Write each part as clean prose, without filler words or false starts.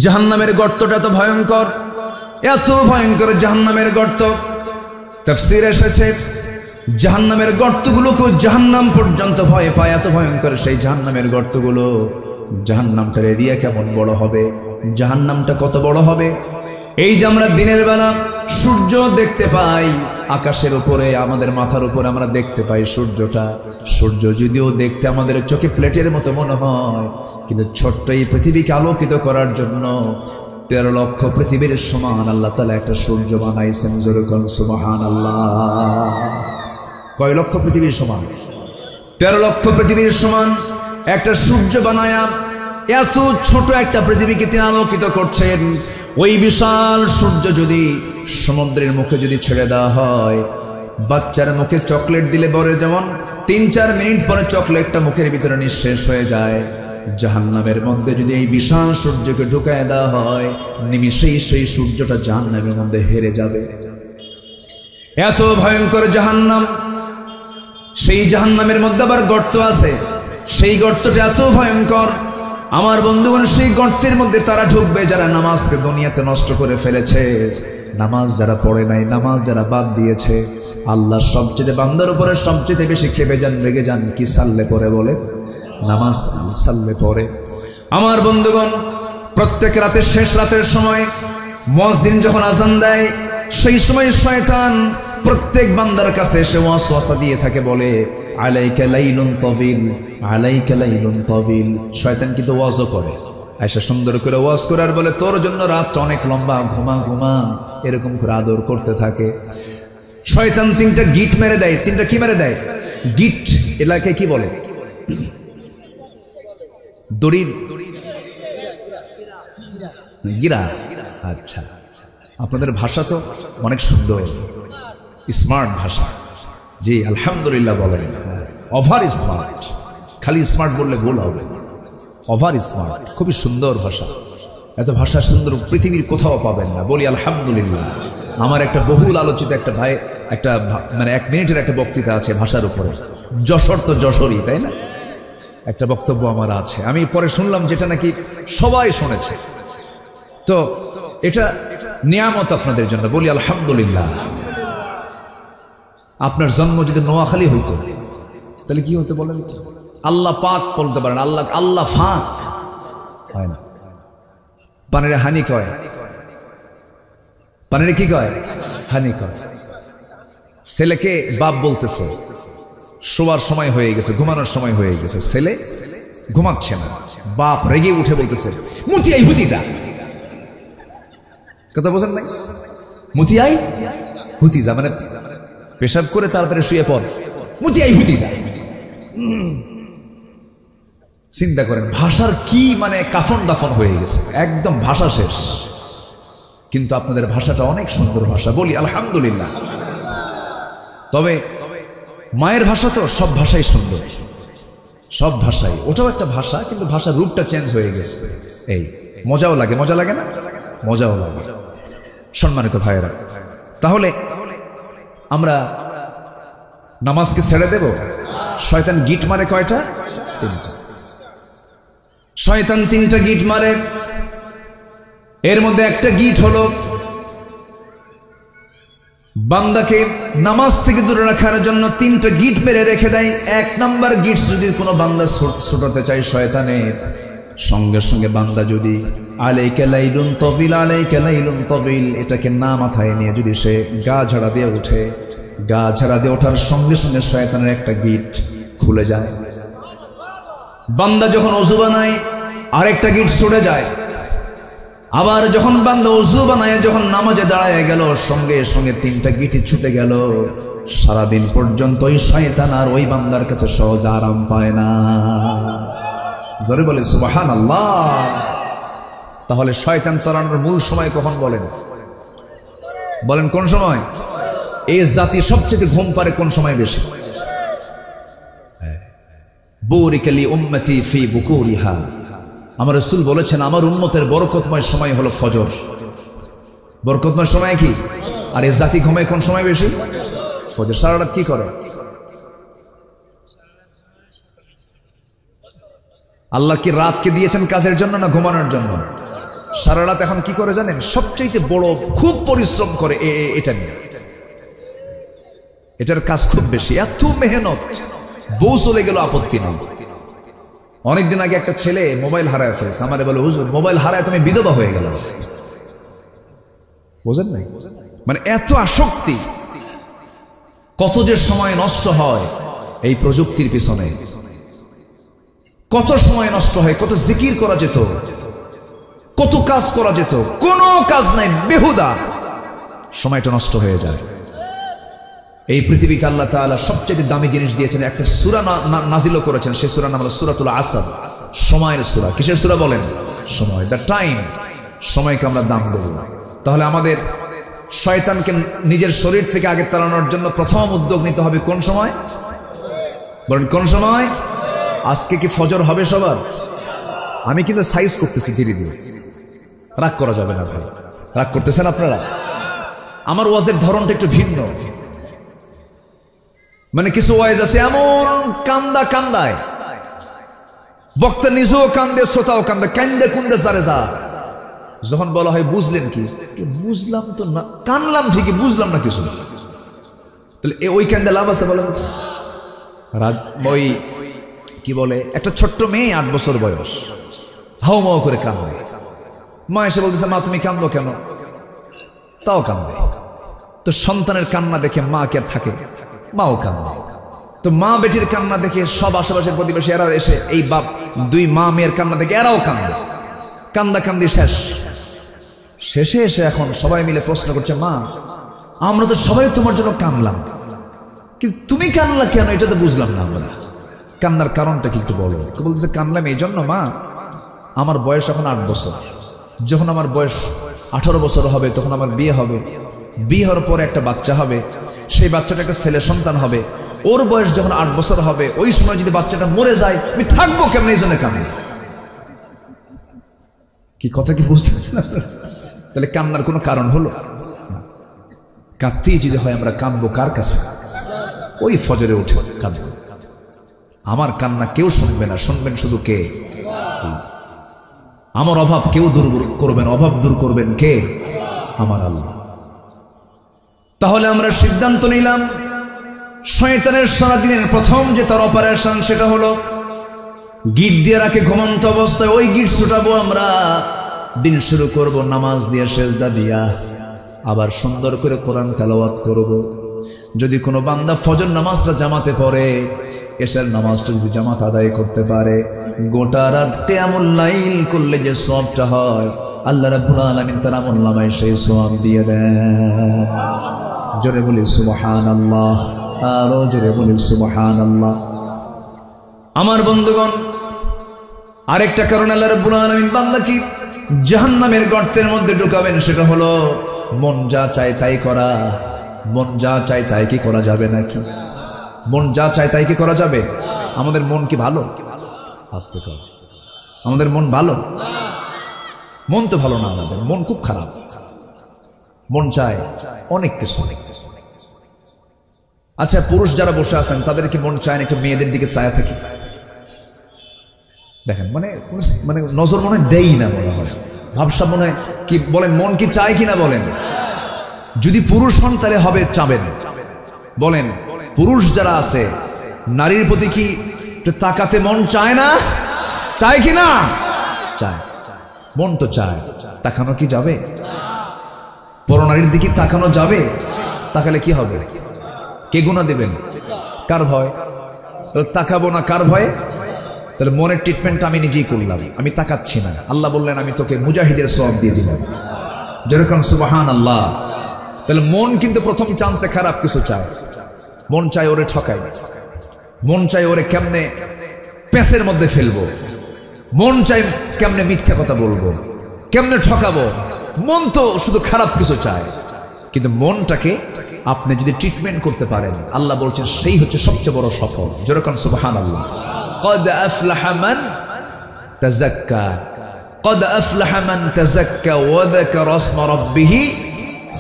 জাহান্নামের গর্তটা এত ভয়ঙ্কর, এত ভয়ঙ্কর জাহান্নামের গর্ত। তাফসীরে এসেছে জাহান্নামের গর্তগুলোকে জাহান্নাম পর্যন্ত ভয় পায়, এত ভয়ঙ্কর সেই জাহান্নামের গর্তগুলো। জাহান্নামটার এরিয়া কেমন বড় হবে, জাহান্নামটা কত বড় হবে। এই যে আমরা দিনের বেলা সূর্য দেখতে পাই আকাশের উপরে, আমাদের মাথার উপরে আমরা দেখতে পাই সূর্যটা। সূর্য যদিও দেখতে আমাদের চোখে প্লেটের মতো মনে হয়, কিন্তু ছোট্ট এই পৃথিবীকে আলোকিত করার জন্য 13 লক্ষ পৃথিবীর সমান আল্লাহ তাআলা একটা সূর্য বানাইছেন। জোরে বলুন সুবহানাল্লাহ। কয় লক্ষ পৃথিবীর সমান? 13 লক্ষ পৃথিবীর সমান একটা সূর্য বানায়া এত ছোট একটা পৃথিবীকে তিনি আলোকিত করছেন। ওই বিশাল সূর্য যদি সমুদ্রের মুখে যদি ছেড়ে দেওয়া হয়, বাচ্চার মুখে চকলেট দিলে পরে যেমন 3-4 মিনিট পরে চকলেটটা মুখের ভিতরে নিঃশেষ হয়ে যায়, জাহান্নামের মধ্যে যদি এই বিশাল সূর্যকে ঢুকায় দেওয়া হয়, নিমিষেই সেই সূর্যটা জাহান্নামের মধ্যে হেরে যাবে। এত ভয়ঙ্কর জাহান্নাম। সেই জাহান্নামের মধ্যে আবার গর্ত আছে, সেই গর্তটা এত ভয়ঙ্কর। আমার বন্ধুগণ, সেই গর্তের মধ্যে তারা ঢুকবে যারা নামাজকে দুনিয়াতে নষ্ট করে ফেলেছে, নামাজ যারা পড়ে নাই, নামাজ যারা বাদ দিয়েছে। আল্লাহ সবচেয়ে বান্দার উপরে সবচেয়ে বেশি খেপে যান, রেগে যান কি? সাল্লে পড়ে বলে, নামাজ সাল্লে পড়ে। আমার বন্ধুগণ, প্রত্যেক রাতের শেষ রাতের সময় মুয়াজ্জিন যখন আযান দেয়, সেই সময় শয়তান প্রত্যেক বান্দার কাছে এসে ওয়াসওয়াসা দিয়ে থাকে, বলে আলাইকা লাইলুন তাবিল, আলাইকা লাইলুন তাবিল। শয়তান কিন্তু ওয়াজও করে, আয়েশা সুন্দর করে ওয়াজ করে আর বলে তোর জন্য রাতটা অনেক লম্বা, ঘুমা ঘুমা, এরকম করে আদর করতে থাকে। শয়তান 3টা গিট মেরে দেয়। 3টা কি মেরে দেয়? গিট। এলাকায় কি বলে? দড়ির গিরা। আচ্ছা, আপনাদের ভাষা তো অনেক সুন্দর, স্মার্ট ভাষা। জি আলহামদুলিল্লাহ বলেন। ওভার স্মার্ট, খালি স্মার্ট বললে ভুল হবে, ওভার স্মার্ট। খুবই সুন্দর ভাষা। এত ভাষা সুন্দর পৃথিবীর কোথাও পাবেন না, বলি আলহামদুলিল্লাহ। আমার একটা বহুল আলোচিত একটা ভাই, একটা মানে 1 মিনিটের একটা বক্তৃতা আছে ভাষার উপরে। যশোর তো যশোরই, তাই না? একটা বক্তব্য আমার আছে, আমি পরে শুনলাম যেটা নাকি সবাই শুনেছে। তো এটা নিয়ামত আপনাদের জন্য, বলি আলহামদুলিল্লাহ। আপনার জন্ম যদি নোয়াখালী হইতো তাহলে কি হতো বলেন? আল্লাহ পাক বলতে পারেন, আল্লাহ আল্লাহ ফাক হয় না। পানিরে হানি কয়, পানিরে কি কয়? হানি কয়। ছেলেকে বাপ বলতেছে, শোবার সময় হয়ে গেছে, ঘুমানোর সময় হয়ে গেছে, ছেলে ঘুমাচ্ছে না, বাপ রেগে উঠে বলতেছে মুতিয়াই হুতিজা। কথা বোঝেন নাই? মুতিয়াই হুতিজা মানে পেশাব করে তাড়াতাড়ি শুয়ে পড়, মুতিয়াই হুতিজা। চিন্তা করেন ভাষার কি মানে কাফন দাফন হয়ে গেছে, একদম ভাষা শেষ। কিন্তু আপনাদের ভাষাটা অনেক সুন্দর ভাষা, বলি আলহামদুলিল্লাহ। তবে মায়ের ভাষা তো সব ভাষাই সুন্দর, সব ভাষাই। ওটাও একটা ভাষা, কিন্তু ভাষার রূপটা চেঞ্জ হয়ে গেছে। এই মজাও লাগে, মজা লাগে না? মজাও লাগে। সম্মানিত ভাইয়েরা, তাহলে আমরা নামাজকে ছেড়ে দেব? শয়তান গিট মারে কয়টা? 3টা। শয়তান 3টা গিট মারে। এর মধ্যে একটা গিট হলো বান্দাকে নামাজ থেকে দূরে রাখার জন্য 3টা গিট মেরে রেখে দেয়। 1 নাম্বার গিট যদি কোনো বান্দা ছুটাতে চায় শয়তানের, সঙ্গে সঙ্গে বান্দা যদি আলাইকা লাইলুন তাবিল, আলাইকা লাইলুন তাবিল এটাকে না মাথায় নিয়ে যদি সে গা ঝাড়া দিয়ে ওঠে, গা ঝাড়া দিয়ে ওঠার সঙ্গে সঙ্গে শয়তানের একটা গিট খুলে যায়। বান্দা যখন ওযু বানায় আরেকটা গিট ছুটে যায়। আবার যখন বান্দা ওযু বানায় যখন নামাজে দাঁড়ায় গেল, সঙ্গে সঙ্গে 3টা গিট ছুটে গেল। সারাদিন পর্যন্ত ওই শয়তান আর ওই বান্দার কাছে সহজে আরাম পায় না। জোরে বলে সুবহানাল্লাহ। তাহলে শয়তান তাড়ানোর মূল সময় কখন বলেন? বলেন কোন সময়? এই জাতি সবচেয়ে ঘুম পারে কোন সময় বেশি? বুরিকালি উম্মতি ফি বুকুরিহা। আমার রাসূল বলেছেন আমার উম্মতের বরকতময় সময় হলো ফজর। বরকতময় সময় কি? আর এই জাতি ঘুমায় কোন সময় বেশি? ফজর। সারা রাত কি করে? আল্লাহ কি রাতকে দিয়েছেন কাজের জন্য না ঘুমানোর জন্য? সারা রাত এখন কি করে জানেন? সবচেয়ে বড় খুব পরিশ্রম করে এটা নিয়ে, এটার কাজ খুব বেশি, এত মেহনত। বউ চলে গেল আপত্তি নেই। অনেকদিন আগে একটা ছেলে মোবাইল হারায় ফেলছে, আমাদের বলে হুজুর মোবাইল হারায় তুমি বিধবা হয়ে গেল। বোঝেন নাই? মানে এত আসক্তি, কত যে সময় নষ্ট হয় এই প্রযুক্তির পিছনে, কত সময় নষ্ট হয়, কত জিকির করা যেত, কত কাজ করা যেত, কোনো কাজ নাই, বেহুদা সময়টা নষ্ট হয়ে যায়। এই পৃথিবীকে আল্লাহ তাআলা সবচেয়ে দামি জিনিস দিয়েছেন, একটা সূরা নাজিল করেছেন, সেই সূরার নাম হলো সূরাতুল আসর, সময়ের সূরা। কিসের সূরা বলেন? সময়, দ্য টাইম। সময়কে আমরা দাম দেব। তাহলে আমাদের শয়তানকে নিজের শরীর থেকে আগে তাড়ানোর জন্য প্রথম উদ্যোগ নিতে হবে কোন সময়? বলেন কোন সময়? আজকে কি ফজর হবে সবার? আমি কিন্তু সাইজ করতেছি ধীরে ধীরে, রাগ করা যাবে না ভাই। রাগ করতেছেন আপনারা? আমার ওয়াজের ধরনটা একটু ভিন্ন। মানে কিছু ওয়াজ আছে এমন কান্দায়, বক্তা নিজেও কান্দে, শ্রোতাও কান্দে, কান্দে কুন্দে সারে যা। যখন বলা হয় বুঝলেন কি? বুঝলাম তো না, কানলাম ঠিকই, বুঝলাম না কিছু। তাহলে ওই কান্দে লাভ আছে বলেন? ওই কি বলে, একটা ছোট্ট মেয়ে 8 বছর বয়স, হাউ মাউ করে কান্দে। মা এসে বলতেছে, মা তুমি কান্দো কেন? তাও কান্দে। তো সন্তানের কান্না দেখে মা কে আর থাকে? মাও কান্দে। তো মা বেটির কান্না দেখে সব আশেপাশের প্রতিবেশী এরা এসে, এই বাপ দুই মা মেয়ের কান্না দেখে এরাও কান্দে। কান্দি শেষে এসে এখন সবাই মিলে প্রশ্ন করছে, মা আমরা তো সবাই তোমার জন্য কান্দলাম, কিন্তু তুমি কান্নলা কেন? এটা তো বুঝলাম না আমরা। কান্নার কারণটা কি একটু বলো? বলতেছে, কানলাম এই জন্য মা, আমার বয়স এখন 8 বছর। যখন আমার বয়স 18 বছর হবে তখন আমার বিয়ে হবে। বিয়ে হওয়ার পরে একটা বাচ্চা হবে, সেই বাচ্চাটা একটা ছেলে সন্তান হবে। ওর বয়স যখন 8 বছর হবে, ওই সময় যদি বাচ্চাটা মরে যায় আমি থাকবো কেমন? এই জন্য কান্দি। কি কথা কি বুঝতেছেন? তাহলে কান্নার কোনো কারণ হলো? কাঁদতেই যদি হয় আমরা কাঁদবো কার কাছে? ওই ফজরে উঠে কাঁদবো। আমার কান্না কেউ শুনবে না, শুনবেন শুধু কে? আমার অভাব কেউ দূর করবেন, অভাব দূর করবেন কে? আমার আল্লাহ। তাহলে আমরা সিদ্ধান্ত নিলাম, শয়তানের সারাদিনের প্রথম যে তার অপারেশন সেটা হলো গিট দিয়ে রাখে ঘুমন্ত অবস্থায়, ওই গিট ছুটাবো আমরা। দিন শুরু করব নামাজ দিয়ে, সেজদা দিয়া, আবার সুন্দর করে কোরআন তেলাওয়াত করব। যদি কোনো বান্দা ফজর নামাজটা জামাতে পড়ে, এশার নামাজটা যদি জামাত আদায় করতে পারে, গোটা রাত কিয়ামুল লাইল করলে যে সওয়াবটা হয়, আল্লাহ রাব্বুল আলামিন তার আমলনামায় সেই সওয়াব দিয়ে দেন। জোরে বলি সুবহানাল্লাহ, আরো জোরে বলি সুবহানাল্লাহ। আমার বন্ধুগণ, আরেকটা কারণ আল্লাহ রাব্বুল আলামিন বান্দাকে জাহান্নামের গর্তের মধ্যে ঢুকাবেন, সেটা হলো মন যা চায় তাই করা। মন যা চায় তাই কি করা যাবে নাকি? মন যা চায় তাই কি করা যাবে? আমাদের মন কি ভালো? আস্তে কর, আমাদের মন ভালো? মন তো ভালো না, আমাদের মন খুব খারাপ। মন চায় অনেক কিছু। আচ্ছা, পুরুষ যারা বসে আছেন তাদের কি মন চায় না একটু মেয়েদের দিকে চায়া থাকি? দেখেন, মানে নজর মনে দেই না, মনে হয় ভাবসা মনে হয় কি বলেন, মন কি চায় কিনা বলেন? যদি পুরুষ হন তাহলে হবে চাবেন। বলেন, পুরুষ যারা আছে নারীর প্রতি কি তাকাতে মন চায় না? চায় কিনা? চায়। মন তো চায়। তাকানো কি যাবে? পরনারীর দিকে তাকানো যাবে? তাকালে কি হবে? কে গুনাহ দেবেন? কার ভয়? তাকাবো না কার ভয়ে? তাহলে মনের ট্রিটমেন্টটা আমি নিজেই করলাম, আমি তাকাচ্ছি না। আল্লাহ বললেন আমি তোকে মুজাহিদের সওয়াব দিয়ে দিলাম। যেরকম সুবহানাল্লাহ। তাহলে মন কিন্তু প্রথম চান্সে খারাপ কিছু চায়। মন চায় ওরে ঠকাই, মন চায় ওরে কেমনে পেঁচের মধ্যে ফেলবো, মন চায় কেমনে মিথ্যা কথা বলবো, কেমনে ঠকাবো। মন তো শুধু খারাপ কিছু চায়। কিন্তু মনটাকে আপনি যদি ট্রিটমেন্ট করতে পারেন, আল্লাহ বলছেন সেই হচ্ছে সবচেয়ে বড় সফল। যেরকম সুবহানাল্লাহ। قد أفلح من تزكى قد أفلح من تزكى وذكر اسم ربه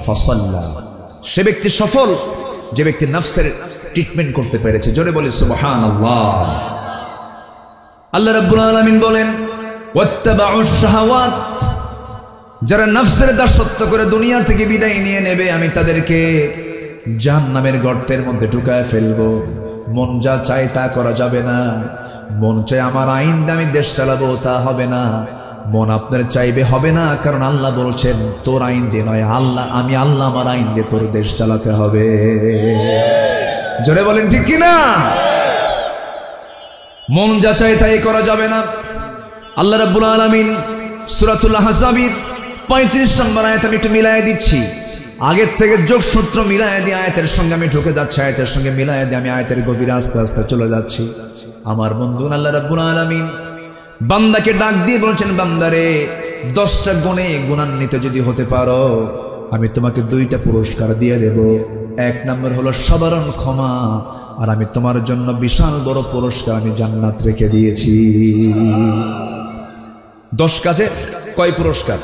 فصلى। সে ব্যক্তি সফল যে ব্যক্তি নফসের ট্রিটমেন্ট করতে পেরেছে। জোরে বলি সুবহানাল্লাহ। আল্লাহ রাব্বুল আলামিন বলেন ওয়াত্তাবাউশ শাহাওয়াত, যারা নফসের দাসত্ব করে দুনিয়া থেকে বিদায় নিয়ে নেবে, আমি তাদেরকে জাহান্নামের গর্তের মধ্যে ঢুকায় ফেলবো। মন যা চায় তা করা যাবে না। মন চায় আমার আইন দিয়ে আমি দেশ চালাবো, তা হবে না। মন আপনার চাইবে, হবে না, কারণ আল্লাহ বলছেন তোর আইন দিয়ে নয়, আমি আল্লাহ আমার আইন দিয়ে তোর দেশ চালাতে হবে। জোরে বলেন ঠিক কিনা? মন যা চায় তাই করা যাবে না। আল্লাহ রাব্বুল আলামিন সূরাতুল আহজাবের 35 নম্বর আয়াত আমি একটু মিলায়ে দিচ্ছি। আগের থেকে যোগসূত্র মিলায়ে দিয়ে আয়াতের সঙ্গে আমি ঢুকে যাচ্ছি, আয়াতের সঙ্গে মিলায়ে দিয়ে আমি আয়াতের গভীরে আস্তে আস্তে চলে যাচ্ছি। আমার বন্ধু আল্লাহ রাব্বুল আলামিন বান্দাকে ডাক দিয়ে বলছেন, বান্দারে 10টা গুণে গুণান্বিত যদি হতে পারো, আমি তোমাকে 2টা পুরস্কার দিয়ে দেব। 1 নম্বর হলো সাধারণ ক্ষমা, আর আমি তোমার জন্য বিশাল বড় পুরস্কার আমি জান্নাত রেখে দিয়েছি। 10 কাজে কয় পুরস্কার?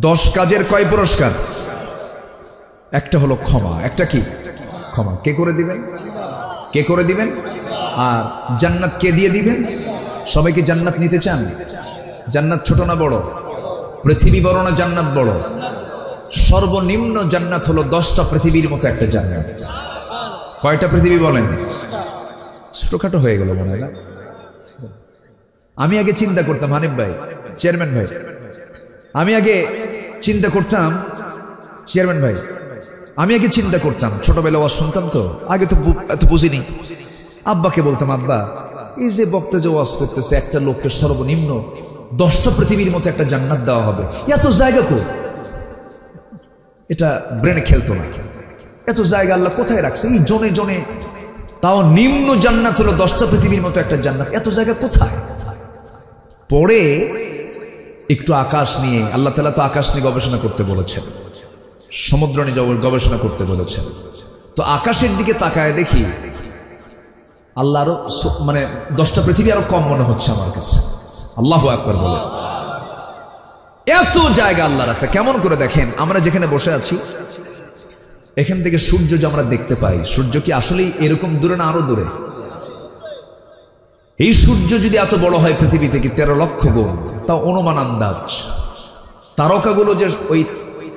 10 কাজের কয় পুরস্কার? একটা হলো ক্ষমা। একটা কি? ক্ষমা। কে করে দিবেন? কে করে দিবেন? আর জান্নাত কে দিয়ে দিবেন? সবাই কি জান্নাত নিতে চান? জান্নাত ছোট না বড়? পৃথিবী বড় না জান্নাত বড়? সর্বনিম্ন জান্নাত হলো 10টা পৃথিবীর মতো একটা জান্নাত। কয়টা পৃথিবী বলেন? ছোটখাটো হয়ে গেল মনে হয় না? আমি আগে চিন্তা করতাম, হানিফ ভাই, চেয়ারম্যান ভাই, আমি আগে চিন্তা করতাম, চেয়ারম্যান ভাই, আমি আগে চিন্তা করতাম, ছোটবেলা ওয়াজ শুনতাম তো, আগে তো এত বুঝিনি। আব্বাকে বলতাম, আব্বা এই যে বক্তা যে ওয়াজ করতেছে, একটা লোককে সর্বনিম্ন 10টা পৃথিবীর মতো একটা জান্নাত দেওয়া হবে, এত জায়গা কই? এটা ব্রেনে খেলতো না। এত জায়গা আল্লাহ কোথায় রাখছে? এই জনে জনে, তাও নিম্ন জান্নাত হলো 10টা পৃথিবীর মতো একটা জান্নাত, এত জায়গা কোথায়? পরে একটু আকাশ নিয়ে, আল্লাহ তাআলা তো আকাশ নিয়ে গবেষণা করতে বলেছেন, সমুদ্র নিয়ে গবেষণা করতে বলেছেন। তো আকাশের দিকে তাকায় দেখি আল্লাহ আরো মানে 10টা পৃথিবী আরো কম মনে হচ্ছে আমার কাছে। আল্লাহু আকবার বলে। এত জায়গা আল্লাহর আছে। কেমন করে দেখেন, আমরা যেখানে বসে আছি এখান থেকে সূর্য যে আমরা দেখতে পাই, সূর্য কি আসলেই এরকম দূরে না আরো দূরে? এই সূর্য যদি এত বড় হয় পৃথিবী থেকে 13 লক্ষ গুণ, তা অনুমান আন্দাজ। তারকাগুলো যে ওই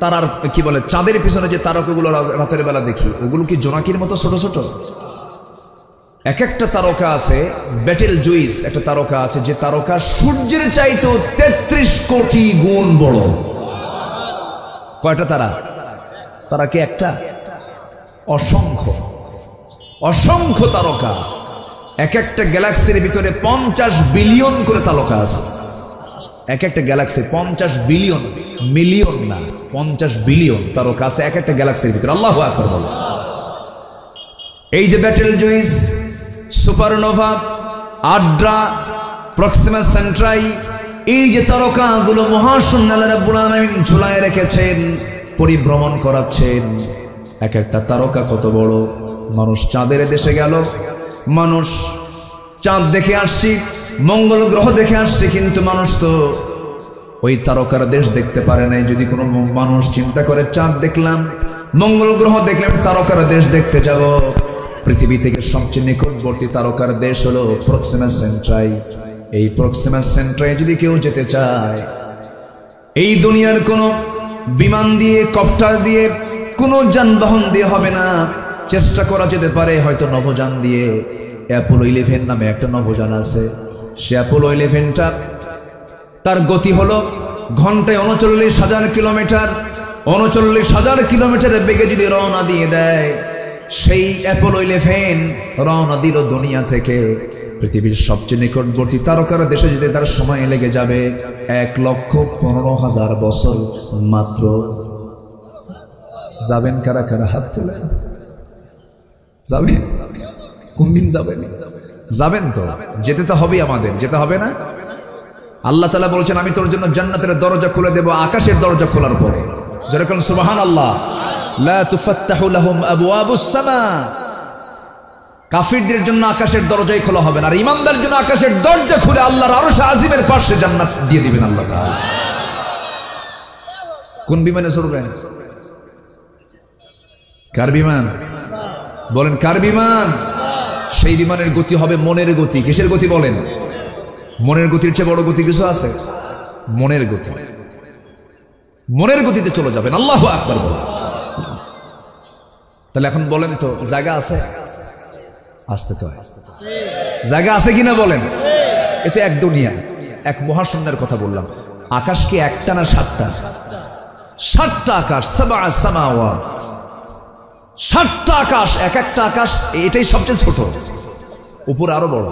তারার কি বলে চাঁদের পিছনে যে তারকাগুলো রাতের বেলা দেখি, ওগুলো কি জোনাকির মতো ছোট ছোট? এক একটা তারকা আছে, ব্যাটেল জুইস একটা তারকা আছে, যে তারকা সূর্যের চাইতে 33 কোটি গুণ বড়। কয়টা তারা? তারা কি একটা? অসংখ্য অসংখ্য তারকা। এক একটা গ্যালাক্সির ভিতরে 50 বিলিয়ন করে তারকা আছে। এক একটা গ্যালাক্সি 50 বিলিয়ন, মিলিয়ন না, 50 বিলিয়ন তারকা আছে এক একটা গ্যালাক্সির ভিতরে। আল্লাহু আকবার বলো। এই যে betelgeuse, supernova, Ardra, Proxima Centauri, এই যে তারকাগুলো মহাশূন্য আল্লাহ রাব্বুল আলামিন ঝুলায় রেখেছেন, পরিভ্রমণ করাচ্ছেন। এক একটা তারকা কত বড়। মানুষ চাঁদের দেশে গেল, মানুষ চাঁদ দেখে আসছি, মঙ্গল গ্রহ দেখে আসছে, কিন্তু মানুষ তো ওই তারকার দেশ দেখতে পারে নাই। যদি কোনো মানুষ চিন্তা করে চাঁদ দেখলাম, মঙ্গল গ্রহ দেখলাম, তারকার দেশ দেখতে যাব, পৃথিবী থেকে সবচেয়ে নিকটবর্তী তারকার দেশ হলো প্রক্সিমা সেন্ট্রাই। এই প্রক্সিমা সেন্ট্রাই যদি কেউ যেতে চায়, এই দুনিয়ার কোনো বিমান দিয়ে, কপ্টার দিয়ে, কোনো যানবাহন দিয়ে হবে না। চেষ্টা করা যেতে পারে হয়তো নভোযান দিয়ে। অ্যাপোলো 11 নামে একটা নভোযান আছে। সে অ্যাপোলো 11টা তার গতি হলো ঘন্টায় 39,000 কিলোমিটার। 39,000 কিলোমিটারের বেগে যদি রওনা দিয়ে দেয়, সেই অ্যাপোলো 11 রওনা দিল দুনিয়া থেকে পৃথিবীর সবচেয়ে নিকটবর্তী তারকার দেশে যেতে তার সময় লেগে যাবে 1,15,000 বছর মাত্র। যাবেন কারা কারা? হাত তুলে। যাবেন? কোন দিন যাবেন? যাবেন তো, যেতে তো হবে আমাদের, যেতে হবে না? আল্লাহ তাআলা বলছেন, আমি তোর জন্য জান্নাতের দরজা খুলে দেব আকাশের দরজা খোলার পরে। যেরকম সুবহানাল্লাহ, লা তুফাত্তাহু লাহুম আবওয়াবুস সামা। কাফিরদের জন্য আকাশের দরজাই খোলা হবে না, আর ঈমানদারদের জন্য আকাশের দরজা খুলে আল্লাহর আরশ আজিমের পাশে জান্নাত দিয়ে দিবেন আল্লাহ তাআলা। কোন বিমানে চড়বেন? কার বিমান? বলেন কার বিমান? সেই বিমানের গতি হবে মনের গতি। কিসের গতি বলেন? মনের গতির চেয়ে বড় গতি কিছু আছে? মনের গতি। মনের গতিতে চলে যাবেন। আল্লাহু আকবার বলেন। তাহলে এখন বলেন তো জায়গা আছে? আসতে কয় জায়গা আছে কিনা বলেন? এতে এক দুনিয়া, এক মহাশূন্যের কথা বললাম। আকাশ কি একটা না সাতটা? সাতটা আকাশ, সাবআ সামাওয়াত, সাতটা আকাশ। এক একটা আকাশ, এটাই সবচেয়ে ছোট, উপরে আরো বড়।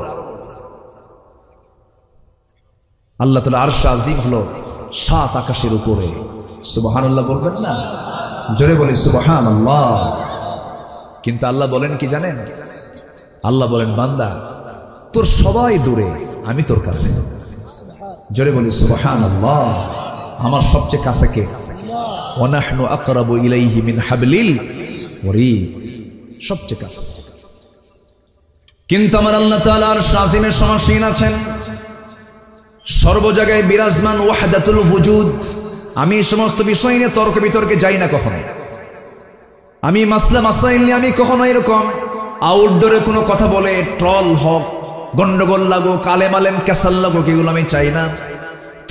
আল্লাহ তাআলা আরশ আজিম হলো 7 আকাশের উপরে। সুবহানাল্লাহ বলবেন না? জোরে বলি সুবহানাল্লাহ। কিন্তু আল্লাহ বলেন কি জানেন? আল্লাহ বলেন, বান্দা তোর সবাই দূরে, আমি তোর কাছে। জোরে বলি সুবহানাল্লাহ। আমার সবচেয়ে কাছে কে? ওয়া নাহনু আকরাবু ইলাইহি মিন হাবলিল ওয়ারিদ, সবচেয়ে কাছে। কিন্তু আমার আল্লাহ তাআলা আরশ আজিমের সমাসীন আছেন, সর্ব জায়গায় বিরাজমান, ওয়াহদাতুল ওয়ুজুদ। আমি এই সমস্ত বিষয় নিয়ে তর্ক বিতর্কে যাই না কখনো। আমি মাসলা মাসাইল নিয়ে আমি কখনো এরকম আউটডোরে কোনো কথা বলে ট্রল হোক, গন্ডগোল লাগুক, আলেম আলেম ক্যাসাল লাগুক, এগুলো আমি চাই না।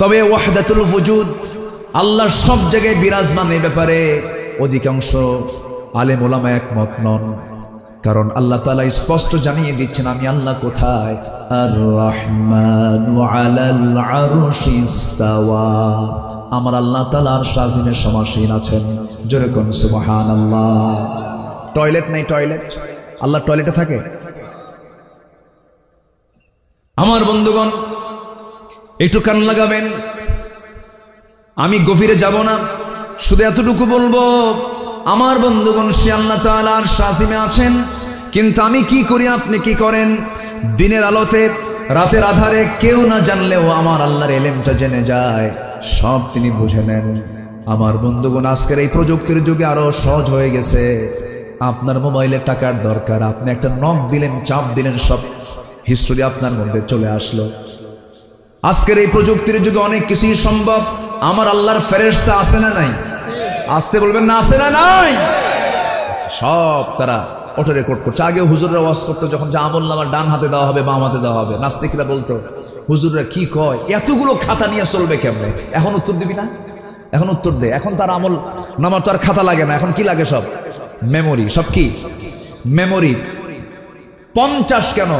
তবে ওয়াহদাতুল ওয়ুজুদ, আল্লাহ সব জায়গায় বিরাজমান, এই ব্যাপারে অধিকাংশ আলেম ওলামা একমত নন। কারণ আল্লাহ তাআলা স্পষ্ট জানিয়ে দিচ্ছেন, আমি আল্লাহ কোথায়? আর রহমানু আলাল আরশি ইস্তাওয়া। আমার আল্লাহ তাআলা আরশ আজিমের সমাসীন আছেন। জোরে কোন সুবহানাল্লাহ। টয়লেট নেই, টয়লেট? আল্লাহ টয়লেটে থাকে? আমার বন্ধুগণ একটু কান লাগাবেন, আমি গভীরে যাব না, শুধু এতটুকু বলবো, আমার বন্ধুগণ সে আল্লাহ তাআলা আরশ আজিমে আছেন। কিন্তু আমি কি করি, আপনি কি করেন? দিনের আলোতে, রাতের আধারে কেউ না জানলেও আমার আল্লাহর ইলমটা জেনে যায়, সব তিনি বুঝে নেন। আমার বন্ধুগণ আজকের এই প্রযুক্তির যুগে আরো সহজ হয়ে গেছে। আপনার মোবাইলে টাকার দরকার, আপনি একটা নক দিলেন, চাপ দিলেন, সব হিস্টোরি আপনার মধ্যে চলে আসলো। আজকের এই প্রযুক্তির যুগে অনেক কিছুই সম্ভব। আমার আল্লাহর ফেরেশতা আছে না নাই? আসতে বলবেন না, আছে না নাই? সব তারা অটো রেকর্ড করছে। আগে হুজুররা ওয়াজ করতো, যখন যে আমলনামা ডান হাতে দেওয়া হবে, বাম হাতে দেওয়া হবে, নাস্তিকরা বলতো হুজুররা কি কয়, এতগুলো খাতা নিয়ে চলবে কেমনে? এখন উত্তর দিবি না? এখন উত্তর দে। এখন তার আমল নামার তো আর খাতা লাগে না, এখন কি লাগে? সব মেমোরি। সব কি মেমোরি? 50 কেন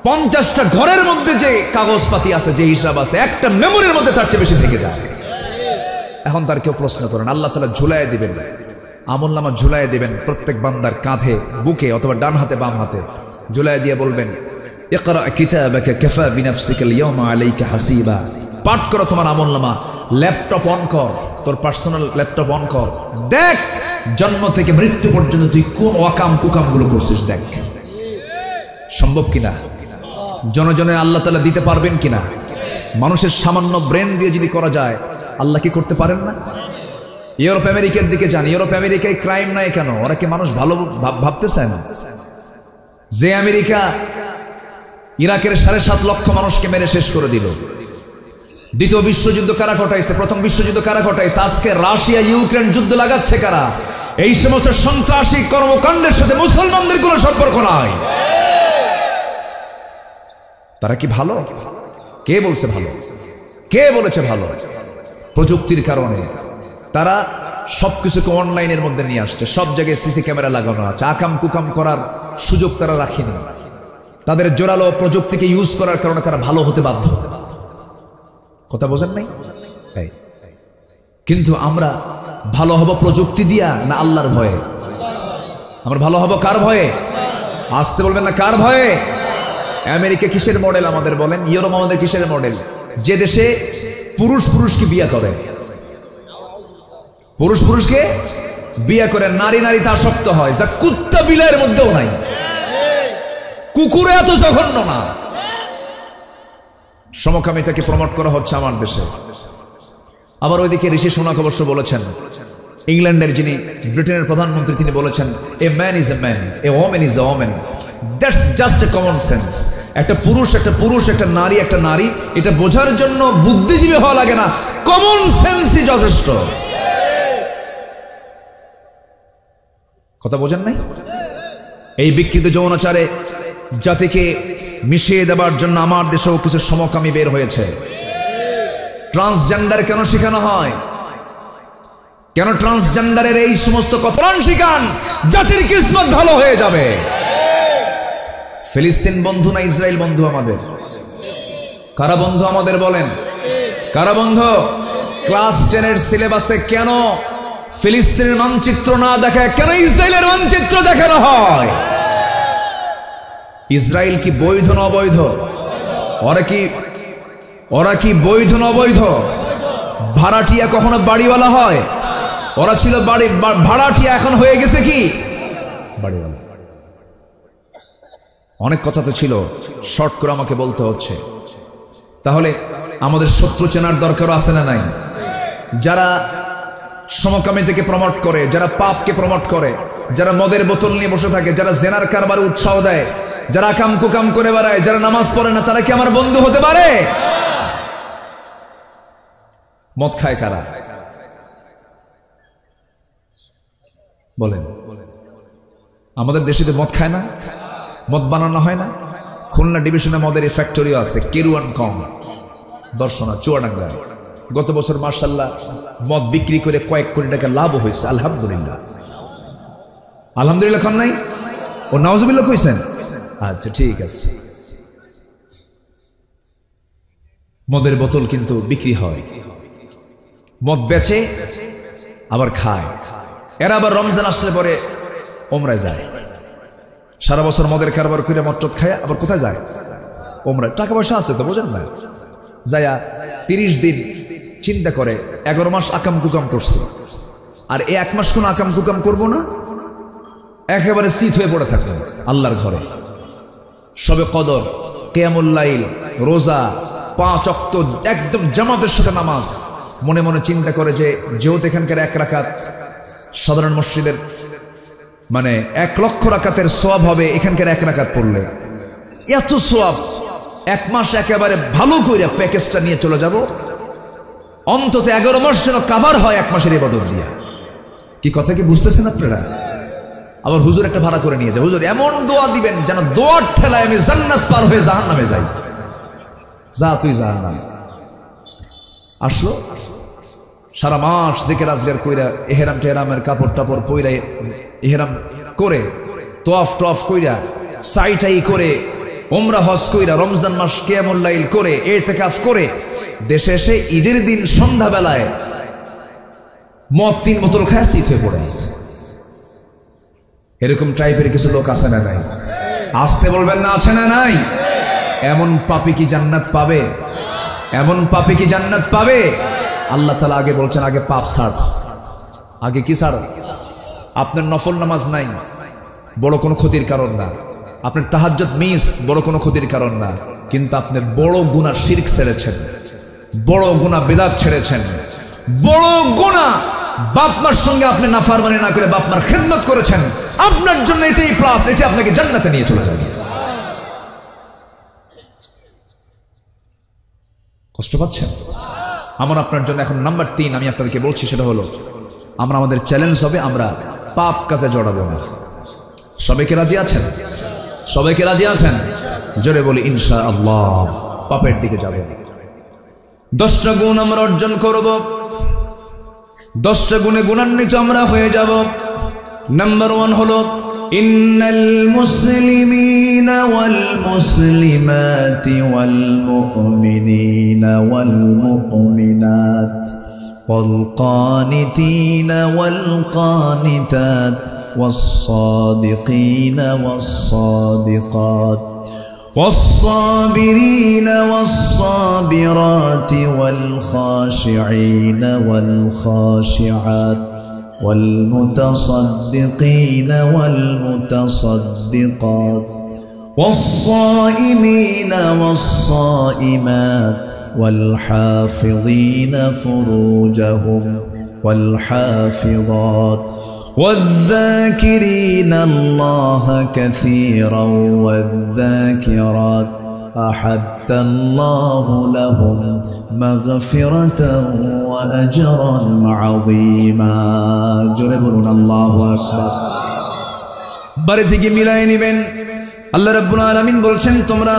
50টা ঘরের মধ্যে যে কাগজপাতি আছে, যে হিসাব আছে, একটা মেমোরির মধ্যে তার চেয়ে বেশি থেকে যায়। এখন তার কেউ প্রশ্ন করেন, আল্লাহ তাআলা ঝুলায় দিবেন, আমলনামা ঝুলায় দিবেন প্রত্যেক বান্দার কাঁধে, বুকে, অথবা ডান হাতে বাম হাতে ঝুলায় দিয়ে বলবেন, ইকরা কিতাবাকা কাফা বিনাফসিকাল ইয়াওমা আলাইকা হাসিবা। পাঠ করো তোমার আমলনামা, ল্যাপটপ অন কর, তোর পার্সোনাল ল্যাপটপ অন কর, দেখ জন্ম থেকে মৃত্যু পর্যন্ত তুই কোন ওয়াকাম কুকাম গুলো করছিস, দেখ সম্ভব কিনা। জনজনে আল্লাহ তাআলা দিতে পারবেন কিনা? মানুষের সামান্য ব্রেন দিয়ে যদি করা যায়, আল্লাহ কি করতে পারেন না? ইউরোপ আমেরিকার দিকে যান, ইউরোপ আমেরিকায় ক্রাইম নাই কেন? ওরা কি মানুষ ভালো ভাবতে চায় না? যে আমেরিকা ইরাকের 7.5 লক্ষ মানুষকে মেরে শেষ করে দিল, দ্বিতীয় বিশ্বযুদ্ধ কারা ঘটাইছে, প্রথম বিশ্বযুদ্ধ কারা ঘটাইছে, আজকে রাশিয়া ইউক্রেন যুদ্ধ লাগাচ্ছে কারা? এই সমস্ত সন্ত্রাসী কর্মকাণ্ডের সাথে মুসলমানদের কোনো সম্পর্ক নাই। তারা কি ভালো? কে বলছে ভালো? কে বলেছে ভালো? প্রযুক্তির কারণে তারা সবকিছুকে অনলাইনের মধ্যে নিয়ে আসছে, সব জায়গায় সিসি ক্যামেরা লাগানো আছে, আকাম কুকাম করার সুযোগ তারা রাখেনি। তাদের জোরালো প্রযুক্তিকে ইউজ করার কারণে তারা ভালো হতে বাধ্য। কথা বোঝেন নাই? কিন্তু আমরা ভালো হব প্রযুক্তি দিয়া না আল্লাহর ভয়ে? আমরা ভালো হব কার ভয়ে? আসতে বলবেন না, কার ভয়ে? আমেরিকা কিসের মডেল আমাদের বলেন? ইউরোপ আমাদের কিসের মডেল? যে দেশে পুরুষ পুরুষকে বিয়ে করে, পুরুষ পুরুষকে বিয়ে করে, নারী নারীতে আসক্ত হয়, যা কুত্তা বিলাইয়ের মধ্যেও নাই। কুকুরে এত জঘন্য না। সমকামিতাকে প্রমোট করা হচ্ছে আমার দেশে। আবার ওইদিকে ঋষি সুনাক অবশ্য বলেছেন, ইংল্যান্ডের যিনি ব্রিটেনের প্রধানমন্ত্রী, তিনি বলেছেন, a man is a man, a woman is a woman, that's just a common sense. একটা পুরুষ একটা পুরুষ, একটা নারী একটা নারী, এটা বোঝার জন্য বুদ্ধিজীবী হওয়া লাগে না, কমন সেন্সই যথেষ্ট। কথা বোঝেন নাই? এই বিকৃত যৌনাচারে জাতিকে মিশিয়ে দেবার জন্য আমার দেশেও কিছু সমকামী বের হয়েছে। ট্রান্সজেন্ডার কেন শেখানো হয়? কেন ট্রান্সজেন্ডারের এই সমস্ত কথা শিখান, জাতির কিসমত ভালো হয়ে যাবে। ফিলিস্তিন বন্ধু না ইসরায়েল বন্ধু আমাদের? কারা বন্ধু আমাদের বলেন? কারা বন্ধু? ক্লাস 10-এর সিলেবাসে কেন ফিলিস্তিনের মানচিত্র না দেখায়, কেন ইসরায়েলের মানচিত্র দেখানো হয়? ইসরায়েল কি বৈধ না অবৈধ? ওরা কি বৈধ না অবৈধ? ভাড়াটিয়া কখনো বাড়িওয়ালা হয়? ওরা ছিল ভাড়াটিয়া, এখন হয়ে গেছে কি বাড়িওয়ালা। অনেক কথা তো ছিল, শর্ট করে আমাকে বলতে হচ্ছে। তাহলে আমাদের শত্রু চেনার দরকার আছে না নাই? যারা সমকামিতাকে প্রমোট করে, যারা পাপকে প্রমোট করে, যারা মদের বোতল নিয়ে বসে থাকে, যারা জেনার কারবারে উৎসাহ দেয়, যারা কাম কুকাম করে বেড়ায়, যারা নামাজ পড়ে না, তারা কি আমার বন্ধু হতে পারে? মদ খায় কারা বলেন? আমাদের দেশে তো মদ খায় না, মদ বানানো হয় না। খুলনা ডিভিশনে মদের ফ্যাক্টরিও আছে, কেরুয়ান কম দর্শনা চুয়াডাঙ্গা। গত বছর মাশাআল্লাহ মদ বিক্রি করে কয়েক কোটি টাকা লাভ হয়েছে। আলহামদুলিল্লাহ, আলহামদুলিল্লাহ খান নাই ও নাউজুবিল্লাহ কইছেন? আচ্ছা ঠিক আছে। মদের বোতল কিন্তু বিক্রি হয়, মদ বেচে আবার খায়। এরা আবার রমজান আসলে পরে ওমরায় যায়, সারা বছর মদের কারবার করে মদ খায়, আবার কোথায় যায়? ওমরায়। টাকা পয়সা আছে তো, বোঝেন না? যায়া 30 দিন চিন্তা করে 11 মাস আকাম কুকাম করছে, আর এই 1 মাস কোন আকাম কুকাম করবো না, একেবারে শীত হয়ে পড়ে থাকবে আল্লাহর ঘরে। সবে কদর, কিয়ামুল লাইল, রোজা, 5 ওয়াক্ত একদম জামাতের সাথে নামাজ। মনে মনে চিন্তা করে যে যেহেতু এখানকার 1 রাকাত সাধারণ মসজিদের মানে 1 লক্ষ রাকাতের সওয়াব হবে এখানকার 1 রাকাত পড়লে, এত সওয়াব। 1 মাস একেবারে ভালো করে প্যাকেজটা নিয়ে চলে যাব, অন্তত 11 মাস যেন কাভার হয় 1 মাসের ইবাদত দিয়া। কি কথা কি বুঝতেছেন আপনারা? আবার হুজুর একটা ভাড়া করে নিয়ে যায়, হুজুর এমন দোয়া দিবেন যেন দোয়ার ঠেলায় আমি জান্নাত পার হয়ে জাহান্নামে যাই। যা তুই জাহান্নামে। আসলো সারা মাস জিকির আজগার কইরা, ইহরাম টেহরামের কাপড় টাপড় পইরা, ইহরাম করে তোয়াফ টফ কইরা, সাইটাই করে, ওমরা হজ কইরা, রমজান মাস কিয়ামুল লাইল করে, ইতিকাফ করে, দেশে এসে ঈদের দিন সন্ধ্যাবেলায় মদ 3 বোতল খায় শীত হয়ে পড়ে আছে। এরকম টাইপের কিছু লোক আছে না নাই? আসতে বলবেন না, আছে না নাই? এমন পাপী কি জান্নাত পাবে? এমন পাপী কি জান্নাত পাবে? আল্লাহ তাআলা আগে বলছেন, আগে পাপ ছাড়। আগে কি ছাড়? আপনার নফল নামাজ নাই, বড় কোনো ক্ষতির কারণ না। আপনার তাহাজ্জুদ মিস, বড় কোনো ক্ষতির কারণ না। কিন্তু আপনি বড় গুনাহ শিরক ছেড়েছেন, বড় গুনাহ বিদআত ছেড়েছেন, বড় গুনাহ বাপ মার সঙ্গে আপনি নাফরমানি না করে বাপ মার খেদমত করেছেন। আপনার জন্য এটাই প্লাস, এটা আপনাকে জান্নাতে নিয়ে চলে যাবে। কষ্ট পাচ্ছেন? আমার আপনার জন্য এখন নাম্বার 3 আমি আপনাদেরকে বলছি, সেটা হলো আমরা আমাদের চ্যালেঞ্জ হবে আমরা পাপ কাজে জড়াবো না। সবাইকে রাজি আছেন? সবাইকে রাজি আছেন? জোরে বলি ইনশাআল্লাহ পাপের দিকে যাব। 10টা গুণ আমরা অর্জন করব, 10টা গুণে গুণান্বিত আমরা হয়ে যাব। নাম্বার 1 হলো ইন্নাল মুসলিমিনা ওয়াল মুসলিমাতি ওয়াল মুমিনিনা ওয়াল মুমিনাত ওয়াল কানিতিনা ওয়াল কানিতাত ওয়াস সাদিকিনা ওয়াস সাদিকাত والصابرين والصابرات والخاشعين والخاشعات والمتصدقين والمتصدقات والصائمين والصائمات والحافظين فروجهم والحافظات والذاكرين الله كثيرا والذاكرات أحد الله لهم مغفرة وأجرا عظيما جربنا الله أكبر বাড়িতে মিলাই নেবেন আল্লাহ রাব্বুল আলামিন বলছেন তোমরা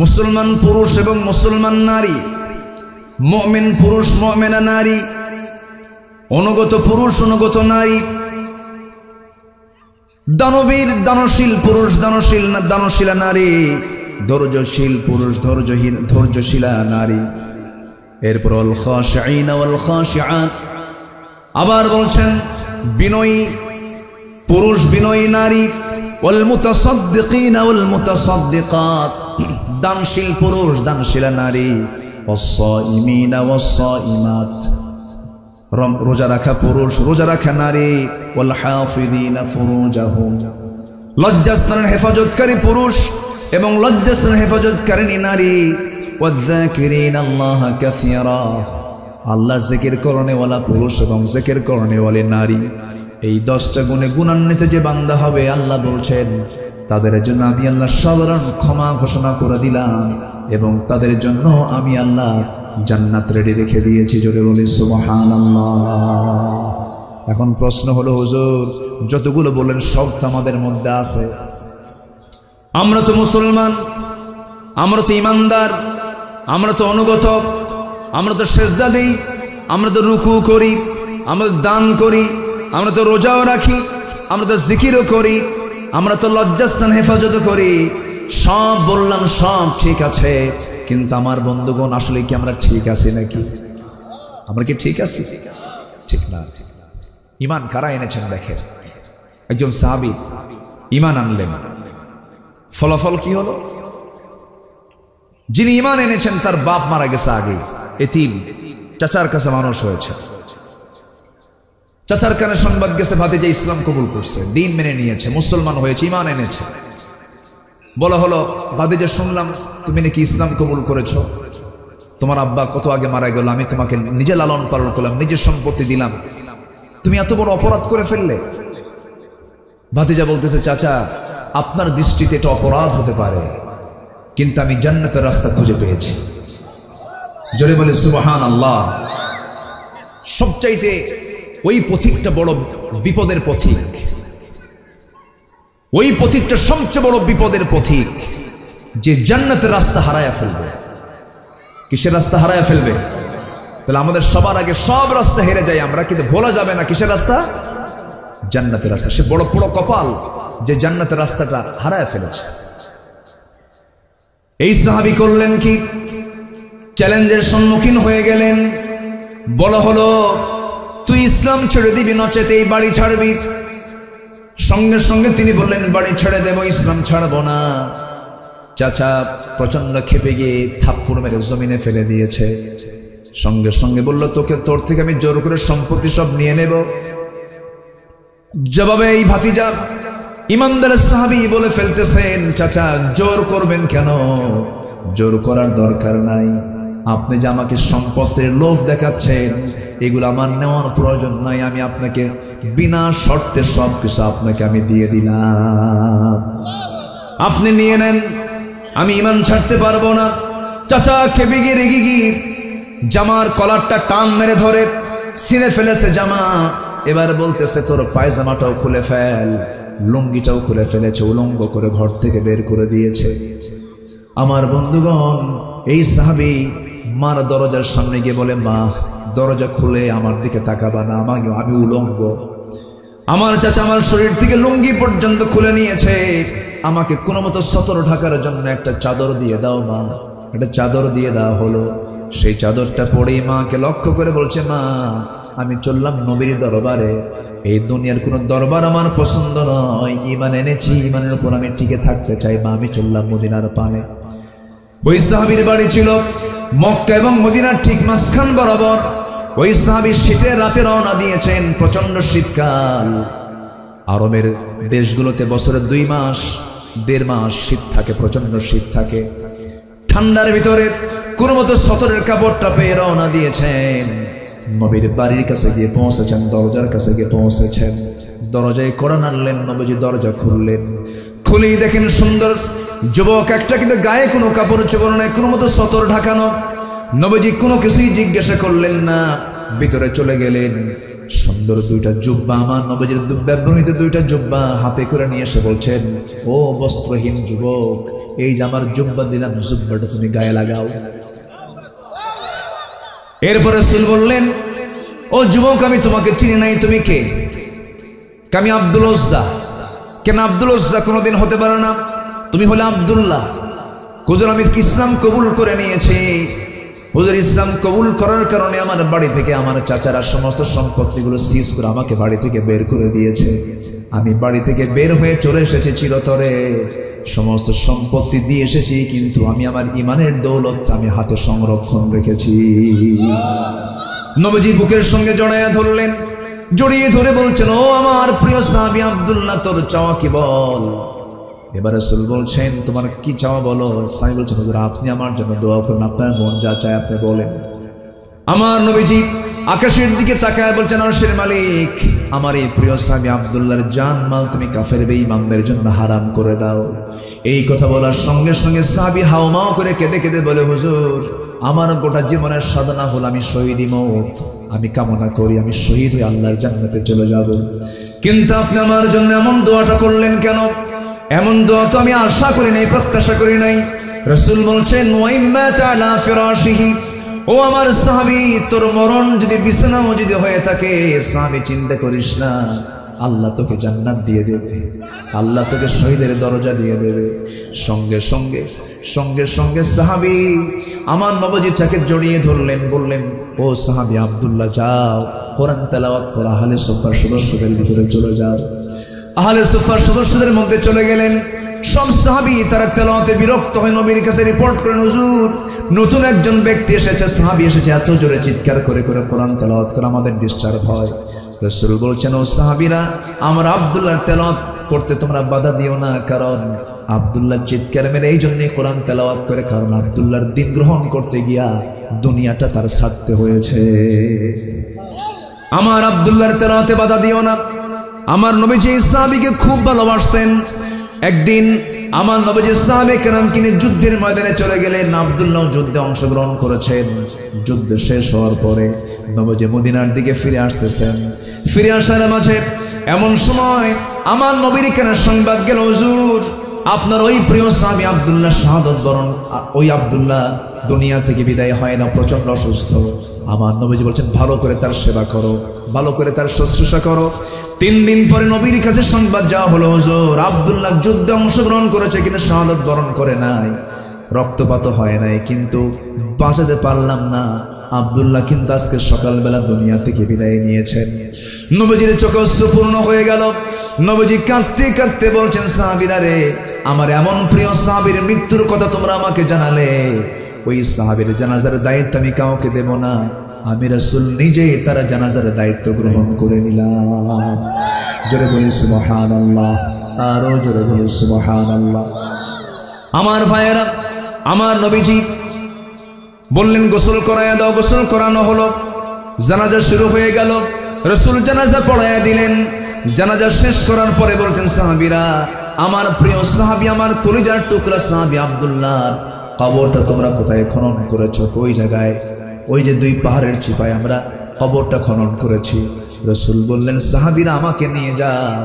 মুসলমান পুরুষ এবং মুসলমান নারী মুমিন পুরুষ মুমিনা নারী অনুগত পুরুষ, অনুগত নারী, দানবীর দানশীল পুরুষ, দানশীলা নারী, ধৈর্যশীল পুরুষ, ধৈর্যশীলা নারী। এরপর ওয়াল খাশিঈনা ওয়াল খাশিআত, আবার বলছেন বিনয়ী পুরুষ, বিনয়ী নারী। ওয়াল মুতাসাদ্দিকিনা ওয়াল মুতাসাদ্দিকাত, দানশীল পুরুষ, দানশীলা নারী। ওয়াস সাইমিনা ওয়াস সাইমাত, রোজা রাখা পুরুষ, রোজা রাখা নারী। ওয়াল হাফিযিনা ফুরুজাহুম, লজ্জাস্থানের হেফাজতকারী পুরুষ এবং লজ্জাস্থানের হেফাজতকারিণী নারী। ওয়ায-যাকিরিনাল্লাহা কাসীরা, আল্লাহ জিকির করনেওয়ালা পুরুষ এবং জিকির করনেওয়ালী নারী। এই 10টা গুণে গুণান্বিত যে বান্দা হবে, আল্লাহ বলছেন তাদের জন্য আমি আল্লাহ সাধারণ ক্ষমা ঘোষণা করে দিলাম এবং তাদের জন্য আমি আল্লাহ জান্নাত রেডি রেখে দিয়েছি। জোরে বলি সুবহানাল্লাহ। এখন প্রশ্ন হলো, হুজুর যতগুলো বলেন সব তো আমাদের মধ্যে আছে। আমরা তো মুসলমান, আমরা তো ইমানদার, আমরা তো অনুগত, আমরা তো সেজদা দেই, আমরা তো রুকু করি, আমরা তো দান করি, আমরা তো রোজাও রাখি, আমরা তো জিকিরও করি, আমরা তো লজ্জাস্থান হেফাজত করি। সব বললাম, সব ঠিক আছে, কিন্তু আমার বন্ধুগণ আসলে কি আমরা ঠিক আছি নাকি? আমরা কি ঠিক আছি? ঠিক না। ঈমান কারা এনেছেন দেখেন। একজন সাহাবী ঈমান আনলেন, ফলাফল কি হলো? যিনি ঈমান এনেছেন তার বাপ মারা গেছে আগে, এতিম, চাচার কাছে মানুষ হয়েছে। চাচার কানে সংবাদ গেছে ভাতিজা ইসলাম কবুল করছে, দিন মেনে নিয়েছে, মুসলমান হয়েছে, ঈমান এনেছে। বলা হলো, ভাতিজা শুনলাম তুমি নাকি ইসলাম কবুল করেছ, তোমার আব্বা কত আগে মারা গেল, আমি তোমাকে নিজে লালন পালন করলাম, নিজের সম্পত্তি দিলাম, তুমি এত বড় অপরাধ করে ফেললে। ভাতিজা বলতেছে, চাচা আপনার দৃষ্টিতে এটা অপরাধ হতে পারে, কিন্তু আমি জান্নাতের রাস্তা খুঁজে পেয়েছি। জোরে বলে সুবহানাল্লাহ। সবচাইতে ওই পথিকটা বড় বিপদের পথিক, ওই পথিকটা সবচেয়ে বড় বিপদের পথিক, যে জান্নাতের রাস্তা হারায়া ফেলবে। কিসের রাস্তা হারায়া ফেলবে? তাহলে আমাদের সবার আগে সব রাস্তা হেরে যায় আমরা, কিন্তু বলা যাবে না কিসের রাস্তা? জান্নাতের রাস্তা। সে বড় বড় কপাল যে জান্নাতের রাস্তাটা হারায়া ফেলেছে। এই সাহাবী করলেন কি? চ্যালেঞ্জের সম্মুখীন হয়ে গেলেন। বলা হলো, তুই ইসলাম ছেড়ে দিবি, নচেত এই বাড়ি ছাড়বি। সঙ্গে সঙ্গে তিনি বললেন, বাড়ি ছেড়ে দেব, ইসলাম ছাড়বো না। চাচা প্রচন্ড ক্ষেপে গিয়ে থাপ্পড় মেরে জমিনে ফেলে দিয়েছে। সঙ্গে সঙ্গে বলল, তোর থেকে আমি জোর করে সম্পত্তি সব নিয়ে নেব। জবাবে এই ভাতিজা ইমানদার সাহাবী বলে ফেলতেছেন, চাচা জোর করবেন কেন? জোর করার দরকার নাই। আপনি যে আমাকে সম্পত্তির লোভ দেখাচ্ছেন, এগুলো আমার নেওয়ার প্রয়োজন নাই। আমি আপনাকে বিনা শর্তে সবকিছু আপনাকে আমি দিয়ে দিলাম, আপনি নিয়ে নেন, আমি ঈমান ছাড়তে পারবো না। চাচা খেপে গিয়ে রেগে গিয়ে জামার কলারটা টান মেরে ধরে ছিঁড়ে ফেলেছে জামা। এবার বলতেছে, তোর পায়জামাটাও খুলে ফেল, লুঙ্গিটাও খুলে ফেলেছে, উলঙ্গ করে ঘর থেকে বের করে দিয়েছে। আমার বন্ধুগণ, এই সাহাবী মার দরজার সামনে গিয়ে বলে, মা দরজা খুলে আমার দিকে তাকাবা না, আমি উলঙ্গ। আমার চাচা আমার শরীর থেকে লুঙ্গি পর্যন্ত খুলে নিয়েছে, আমাকে কোনো মতো সতর ঢাকার জন্য একটা চাদর দিয়ে দাও মা। একটা চাদর দিয়ে দেওয়া হলো। সেই চাদরটা পরেই মাকে লক্ষ্য করে বলছে, মা আমি চললাম নবীর দরবারে, এই দুনিয়ার কোনো দরবার আমার পছন্দ নয়, ঈমান এনেছি, ঈমানের উপর আমি টিকে থাকতে চাই, মা আমি চললাম মদিনার পানে। ওই সাহাবীর বাড়ি ছিল মক্কা এবং মদিনার ঠিক মাঝখান বরাবর। ওই সাহাবী শীতের রাতে রওনা দিয়েছেন, প্রচন্ড শীতকাল। আরবের দেশগুলোতে বছরে 2 মাস 1.5 মাস শীত থাকে, প্রচন্ড শীত থাকে। ঠান্ডার ভিতরে কোনো মতো সতরের কাপড়টা পেয়ে রওনা দিয়েছেন। নবীর বাড়ির কাছে গিয়ে পৌঁছেছেন, দরজার কাছে গিয়ে পৌঁছেছেন। দরজায় কড়া নাড়লেন, নবীজি দরজা খুললেন। খুলেই দেখেন সুন্দর যুবক একটা, কিন্তু গায়ে কোনো কাপড় চোপড় নাই, কোনো মতো সতর ঢাকানো। নবীজি কোনো কিছুই জিজ্ঞাসা করলেন না, ভিতরে চলে গেলেন। সুন্দর 2টা জুব্বা, আমার নবীজির ব্যবহৃত 2টা জুব্বা হাতে করে নিয়ে এসে বলছেন, ও বস্ত্রহীন যুবক, এই যে আমার জুব্বা দিলাম, জুব্বাটা তুমি গায়ে লাগাও। এরপরে রাসূল বললেন, ও যুবক, আমি তোমাকে চিনি নাই, তুমি কে? আমি আব্দুল উজ্জা। কেন আব্দুল উজ্জা কোনোদিন হতে পারে না, তুমি হলে আব্দুল্লাহ। হুজুর, আমি ইসলাম কবুল করে নিয়েছি। হুজুর, ইসলাম কবুল করার কারণে আমার বাড়ি থেকে আমার চাচারা সমস্ত সম্পত্তিগুলো সিজ করে আমাকে বাড়ি থেকে বের করে দিয়েছে। আমি বাড়ি থেকে বের হয়ে চলে এসেছি চিরতরে, সমস্ত সম্পত্তি দিয়ে এসেছি, কিন্তু আমি আমার ইমানের দৌলতটা আমি হাতে সংরক্ষণ রেখেছি। নবীজি বুকের সঙ্গে জড়াইয়া ধরলেন, জড়িয়ে ধরে বলছেন, ও আমার প্রিয় সাহাবী আব্দুল্লাহ, তোর চাওয়া কি বল? এবার রাসূল বলছেন, তোমার কি চাওয়া বলো? সাহাবী বলছেন, হুজুর, আপনি আমার জন্য দোয়া করুন, আপনার মন যা চায় আপনি বলেন। আমার নবীজি আকাশের দিকে তাকায় বলছেন, আরশের মালিক, আমার এই প্রিয় সাহাবী আব্দুল্লাহর জান মাল তুমি কাফের বেঈমানদের জন্য হারাম করে দাও। এই কথা বলার সঙ্গে সঙ্গে সাহাবী হাওমাও করে কেঁদে কেঁদে বলে, হুজুর, আমার গোটা জীবনের সাধনা হল আমি শহীদি মওত, আমি কামনা করি আমি শহীদ হয়ে আল্লাহর জান্নাতে চলে যাব। কিন্তু আপনি আমার জন্য এমন দোয়াটা করলেন কেন? এমন দোয়া তো আমি আশা করি নাই, প্রত্যাশা করি নাই। রাসূল বলছেন, ওয়াইম্মা তাআলা ফিরাশিহি, ও আমার সাহাবী, তোর মরণ যদি বিছানাও যদি হয়ে থাকে, সাহাবী চিন্তা করিস না, আল্লাহ তোকে জান্নাত দিয়ে দেবে, আল্লাহ তোকে শহীদের দরজা দিয়ে দেবে। সঙ্গে সঙ্গে সঙ্গে সঙ্গে সাহাবী আমার নবীজিটাকে জড়িয়ে ধরলেন, বললেন, ও সাহাবী আব্দুল্লাহ, যাও কোরআন তেলাওয়াত করো, আহলে সুফার সদস্যদের ভিতরে চলে যাও। আহলে সুফার সদস্যদের মধ্যে চলে গেলেন। সব সাহাবী তারা তেলাওয়াতে বিরক্ত হয়ে নবীর কাছে রিপোর্ট করেন, হুজুর, নতুন একজন ব্যক্তি এসেছে, সাহাবী এসেছে, এত জোরে চিৎকার করে করে কোরআন তেলাওয়াত করে আমাদের ডিস্টার্ব হয়। রাসূল বলছেন, ও সাহাবীরা, আমার আব্দুল্লাহর তেলাওয়াত করতে তোমরা বাধা দিও না, কারণ আব্দুল্লাহ চিৎকার মেরে এই জন্যই কোরআন তেলাওয়াত করে, কারণ আব্দুল্লাহর দিন গ্রহণ করতে গিয়া দুনিয়াটা তার ছাড়তে হয়েছে। আমার আব্দুল্লাহর তেলাওয়াতে বাধা দিও না। আমার নবীজি এই সাহাবীকে খুব ভালোবাসতেন। একদিন আমার নবীজি সাহাবে কেরাম কিনে যুদ্ধের ময়দানে চলে গেলেন। আব্দুল্লাহ যুদ্ধে অংশগ্রহণ করেছেন। যুদ্ধ শেষ হওয়ার পরে নবীজি মদিনার দিকে ফিরে আসতেছেন। ফিরে আসার মাঝে এমন সময় আমার নবীর কেন সংবাদ গেল, হুজুর, আপনার ওই প্রিয় সাহাবী আব্দুল্লাহ শাহাদত বরণ, ওই আব্দুল্লাহ দুনিয়া থেকে বিদায় হয় না, প্রচন্ড অসুস্থ। আমার নবীজি বলছেন, ভালো করে তার সেবা করো, ভালো করে তার শুশ্রূষা করো। 3 দিন পরে নবীর কাছে সংবাদ যাওয়া হলো, হুজুর, আব্দুল্লাহ যুদ্ধে অংশগ্রহণ করেছে কিন্তু শাহাদত বরণ করে নাই, রক্তপাত হয় নাই, কিন্তু বাঁচাতে পারলাম না। আব্দুল্লাহ কিন্তু আজকে সকালবেলা দুনিয়া থেকে বিদায় নিয়েছেন। নবীজির চোখে অশ্রু পূর্ণ হয়ে গেল। নবীজি কাঁদতে কাঁদতে বলছেন, সাহাবীরা রে, আমার এমন প্রিয় সাহাবীর মৃত্যুর কথা তোমরা আমাকে জানালে, ওই সাহাবীর জানাজার দায়িত্ব আমি কাউকে দেব না, আমি রাসূল নিজেই তার জানাজার দায়িত্ব গ্রহণ করে নিলাম। জোরে বলি সুবহানাল্লাহ, আরো জোরে বলি সুবহানাল্লাহ। আমার ভাইয়েরা, আমার নবীজি বললেন, গোসল করাইয়া দাও। গোসল করানো হলো, জানাজা শুরু হয়ে গেল। রাসূল জানাজা পড়াইয়া দিলেন। জানাজা শেষ করার পরে বলছেন, সাহাবীরা, আমার প্রিয় সাহাবী, আমার কলিজার টুকরা সাহাবী আব্দুল্লাহ কবরটা তোমরা কোথায় খনন করেছো? ওই জায়গায়, ওই যে 2 পাহাড়ের চিপায় আমরা কবরটা খনন করেছি। রাসূল বললেন, সাহাবীরা, আমাকে নিয়ে যাও।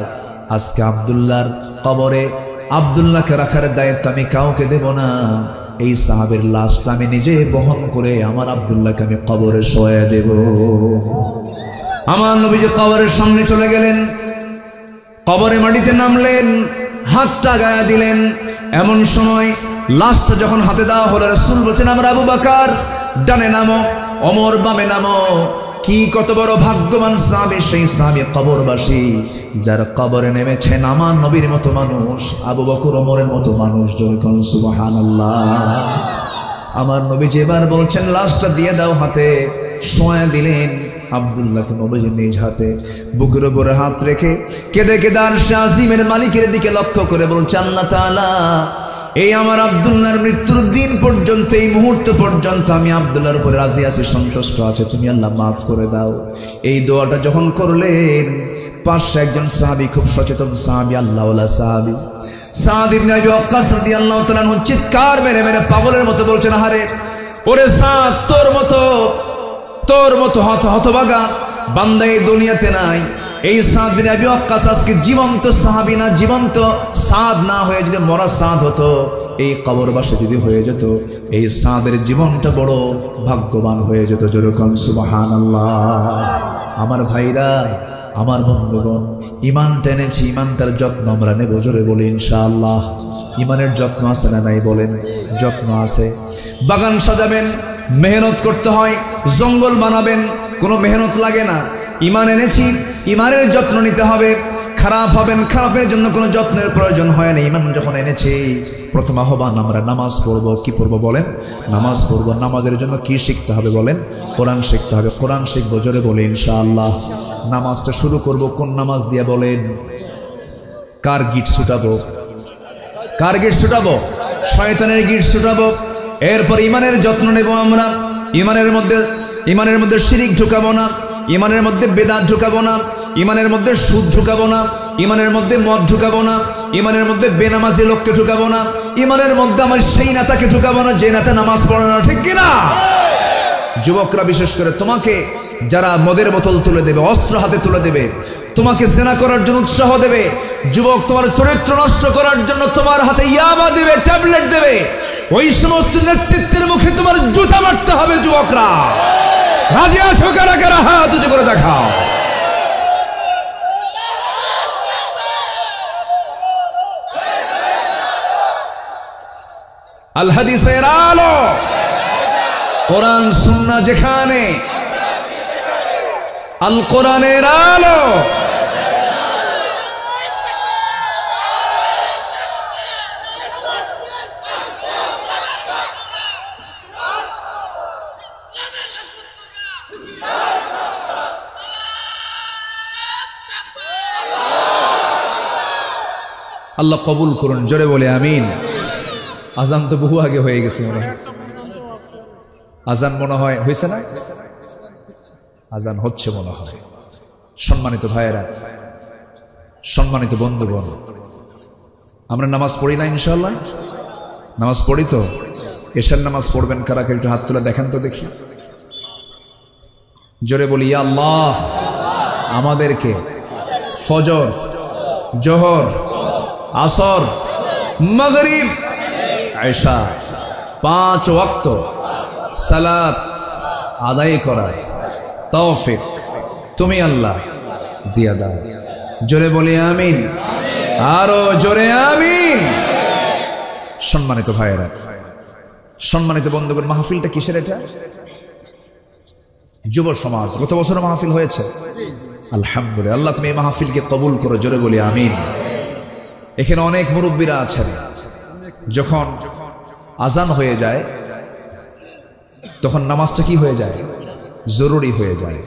আজকে আব্দুল্লাহর কবরে আব্দুল্লাহকে রাখার দায়িত্ব আমি কাউকে দেব না। এই সাহাবীর লাশটা আমি নিজে বহন করে আমার আব্দুল্লাহকে আমি কবরে শোয়া দেব। আমার নবীজি কবরের সামনে চলে গেলেন, কবরে মাটিতে নামলেন, হাতটা গায়ে দিলেন। এমন সময় লাশটা যখন হাতে দেওয়া হলো, রাসূল বলছেন, আমরা আবু বকর ডানে নামো, ওমর বামে নামো। কি কত বড় ভাগ্যবান সাহাবী সেই সাহাবী কবরবাসী, যার কবরে নেমেছেন আমার নবীর মতো মানুষ, আবু বকর ওমরের মতো মানুষ। যখন সুবহানাল্লাহ। আমার নবীজি এবার বলছেন, লাশটা দিয়ে দাও হাতে। শোয়া দিলেন আব্দুল্লাহকে নবীজি নিজ হাতে, বুকের উপরে হাত রেখে কেঁদে কেঁদে আরশে আজিমের মালিকের দিকে লক্ষ্য করে বলছে, আল্লাহ তাআলা, এই আমার আব্দুল্লাহর মৃত্যুর দিন পর্যন্ত, এই মুহূর্ত পর্যন্ত আমি আব্দুল্লাহর উপরে রাজি আছি, সন্তুষ্ট আছে, তুমি আল্লাহ মাফ করে দাও। এই দোয়াটা যখন করলেন, পাশে একজন সাহাবী, খুব সচেতন সাহাবী, আল্লাহওয়ালা সাহাবী, সাদ ইবনে আবি ওয়াক্কাস রাদিয়াল্লাহু তাআলা আনহু চিৎকার মেরে মেরে পাগলের মতো বলছেন, আরে ওরে সাদ, তোর মতো হতভাগা বান্দা এই দুনিয়াতে নাই। এই সাদ বিন আবি ওয়াক্কাস আজকে জীবন্ত সাহাবী না, জীবন্ত সাদ না হয়ে যদি মরা সাদ হতো, এই কবরবাসী যদি হয়ে যেত, এই সাদের জীবনটা বড় ভাগ্যবান হয়ে যেত। যেরকম সুবহানাল্লাহ। আমার ভাইরা, আমার বন্ধুগণ, ইমান টেনেছি, ইমানটার যত্ন আমরা নেব। জোরে বলি ইনশাআল্লাহ। ইমানের যত্ন আছে না নাই বলেন? যত্ন আছে। বাগান সাজাবেন, মেহনত করতে হয়। জঙ্গল বানাবেন, কোনো মেহনত লাগে না। ইমান এনেছি, ইমানের যত্ন নিতে হবে। খারাপ হবেন, খারাপের জন্য কোনো যত্নের প্রয়োজন হয় না। ইমান যখন এনেছি, প্রথম আহ্বান আমরা নামাজ পড়বো। কি পড়বো বলেন? নামাজ পড়বো। নামাজের জন্য কি শিখতে হবে বলেন? কোরআন শিখতে হবে। কোরআন শিখবো। জোরে বলে ইনশাআল্লাহ। নামাজটা শুরু করব কোন নামাজ দিয়ে বলেন? কার গিট ছুটাবো? কার গিট ছুটাবো? শয়তানের গিট ছুটাবো। এরপর ইমানের যত্ন নেব আমরা। ইমানের মধ্যে শিরিক ঢুকাবো না, ইমানের মধ্যে বেদাত ঢুকাবো না, ইমানের মধ্যে সুদ ঢুকাবো না, ইমানের মধ্যে মদ ঢুকাবো না, ইমানের মধ্যে বেনামাজি লোককে ঢুকাবো না, ইমানের মধ্যে আমার সেই নেতাকে ঢুকাবো না যে নেতা নামাজ পড়ে না। ঠিক কিনা? যুবকরা বিশেষ করে, তোমাকে যারা মদের বোতল তুলে দেবে, অস্ত্র হাতে তুলে দেবে, তোমাকে জেনা করার জন্য উৎসাহ দেবে, যুবক তোমার চরিত্র নষ্ট করার জন্য তোমার হাতে ইয়াবা দেবে, ট্যাবলেট দেবে, ওই সমস্ত নেতৃত্বের মুখে তোমার জুতা মারতে হবে। যুবকরা রাজি আছো? কারা কারা হাত উঁচু করে দেখাও। আল হাদিসের আলো, কোরআন সুন্নাহ যেখানে, আল কোরআনের আলো। আল্লাহ কবুল করুন। জোরে বলে আমিন। আজান তো বহু আগে হয়ে গেছে মনে হয়। আজান মনে হয় হয়েছে না? আজান হচ্ছে মনে হয়। সম্মানিত ভাইয়েরা, সম্মানিত বন্ধুগণ, আমরা নামাজ পড়ি না ইনশাআল্লাহ? নামাজ পড়ি তো? এশার নামাজ পড়বেন কারা? একটু হাত তুলে দেখান তো দেখি। জোরে বলি ইয়া আল্লাহ, আমাদেরকে ফজর, জোহর, আসর, মাগরিব, আয়েশা 5 ওয়াক্ত সালাত আদায় করার তৌফিক তুমি আল্লাহ দিয়া দাও। জোরে বলি আমিন। আরো জোরে আমিন। সম্মানিত ভাইয়েরা, সম্মানিত বন্ধুগণ, মাহফিলটা কিসের? এটা যুব সমাজ। গত বছর মাহফিল হয়েছে, আলহামদুলিল্লাহ। আল্লাহ তুমি এই মাহফিলকে কবুল করো। জোরে বলি আমিন। এখানে অনেক মুরব্বীরা আছেন, যখন আজান হয়ে যায় তখন নামাজটা কি হয়ে যায়? জরুরি হয়ে যায়।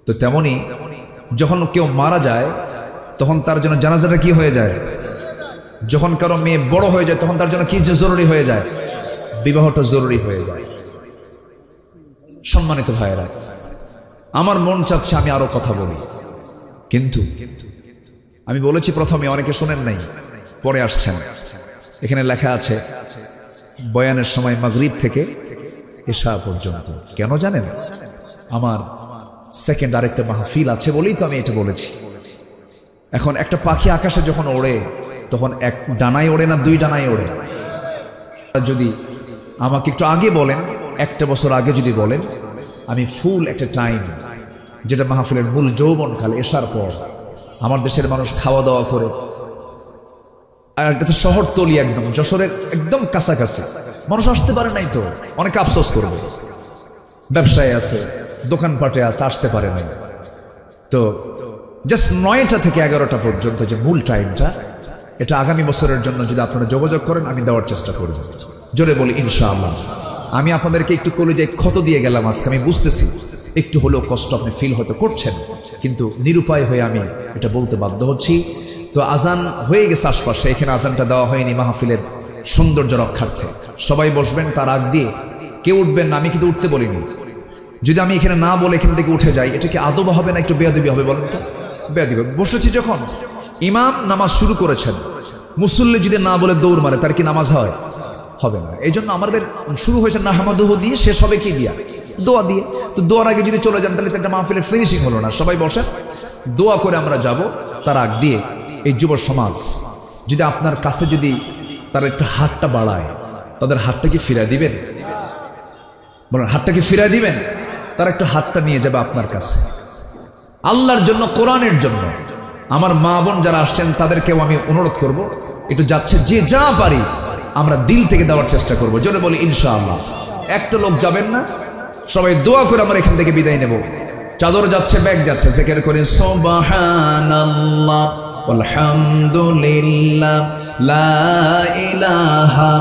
তো তেমনি যখন কেউ মারা যায় তখন তার জন্য জানাজাটা কি হয়ে যায়? যখন কারো মেয়ে বড় হয়ে যায় তখন তার জন্য কি জরুরি হয়ে যায়? বিবাহটা জরুরি হয়ে যায়। সম্মানিত ভাইয়েরা, আমার মন চাচ্ছে আমি আরো কথা বলি, কিন্তু আমি বলেছি প্রথমে, অনেকে শোনেন নাই, পরে আসছেন। এখানে লেখা আছে বয়ানের সময় মাগরিব থেকে এশা পর্যন্ত। কেন জানেন? আমার সেকেন্ড আরেকটা মাহফিল আছে বলেই তো আমি এটা বলেছি। এখন একটা পাখি আকাশে যখন ওড়ে তখন এক ডানায় ওড়ে না 2 ডানায় ওড়ে? যদি আমাকে একটু আগে বলেন, 1 বছর আগে যদি বলেন, আমি ফুল একটা টাইম, যেটা মাহফিলের মূল যৌবনকাল, এশার পর আমার দেশের মানুষ খাওয়া দাওয়া করে, আর এটা তো শহরতলি, একদম যশোরের একদম কাছাকাছি, মানুষ আসতে পারে নাই, তো অনেকে আফসোস করবে। ব্যবসায় আছে, দোকানপাটে আছে, আসতে পারে নাই। তো জাস্ট 9টা থেকে 11টা পর্যন্ত যে মূল টাইমটা, এটা আগামী বছরের জন্য যদি আপনারা যোগাযোগ করেন আমি দেওয়ার চেষ্টা করব। জোরে বলি ইনশাআল্লাহ। আমি আপনাদেরকে একটু কলেজে ক্ষত দিয়ে গেলাম আজকে, আমি বুঝতেছি একটু হলেও কষ্ট আপনি ফিল হয়তো করছেন, কিন্তু নিরুপায় হয়ে আমি এটা বলতে বাধ্য হচ্ছি। তো আজান হয়ে গেছে আশপাশে, এখানে আজানটা দেওয়া হয়নি মাহফিলের সৌন্দর্য রক্ষার্থে। সবাই বসবেন, তার আগ দিয়ে কেউ উঠবেন না, আমি কিন্তু উঠতে বলিনি। যদি আমি এখানে না বলে এখান থেকে উঠে যাই, এটা কি আদব হবে না একটু বেয়াদবি হবে বলেন তো? বেয়াদবি। বসেছি যখন, ইমাম নামাজ শুরু করেছেন, মুসল্লি যদি না বলে দৌড় মারে, তার কি নামাজ হয়? হবে না। এই জন্য আমাদের শুরু হয়েছে নাহমাদুহু দিয়ে, শেষ হবে কি দিয়া? দোয়া দিয়ে। তো দোয়ার আগে যদি চলে যান তাহলে একটা মাহফিলের ফিনিশিং হলো না। সবাই বসেন, দোয়া করে আমরা যাব। তার আগ দিয়ে এই যুব সমাজ যদি আপনার কাছে যদি তারা একটু হাতটা বাড়ায়, তাদের হাতটা কি ফিরায় দিবেন? বলেন, হাতটা কি ফিরায় দিবেন? তারা একটু হাতটা নিয়ে যাবে আপনার কাছে আল্লাহর জন্য, কোরআনের জন্য। আমার মা বোন যারা আসছেন তাদেরকেও আমি অনুরোধ করব, একটু যাচ্ছে যে যা পারি আমরা দিল থেকে দেওয়ার চেষ্টা করব। জোরে বলি ইনশাআল্লাহ। একটা লোক যাবেন না, সবাই দোয়া করে আমরা এখান থেকে বিদায় নেব। চাদর যাচ্ছে, ব্যাগ যাচ্ছে, জিকির করি সুবহানাল্লাহ আলহামদুলিল্লাহ লা ইলাহা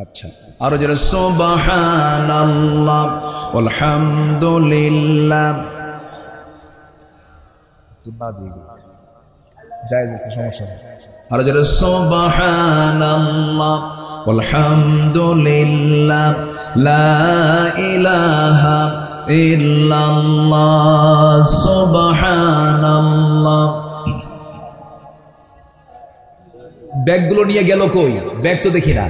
আচ্ছা আরো যারা সুবহানাল্লাহ আলহামদুলিল্লাহ জায়েজ আছে, সমস্যা নেই। আরো যারা সুবহানাল্লাহ আলহামদুলিল্লাহ লা ইলাহা ইল্লাল্লাহ সুবহানাল্লাহ। ব্যাগগুলো নিয়ে গেল কই? ব্যাগ তো দেখি না।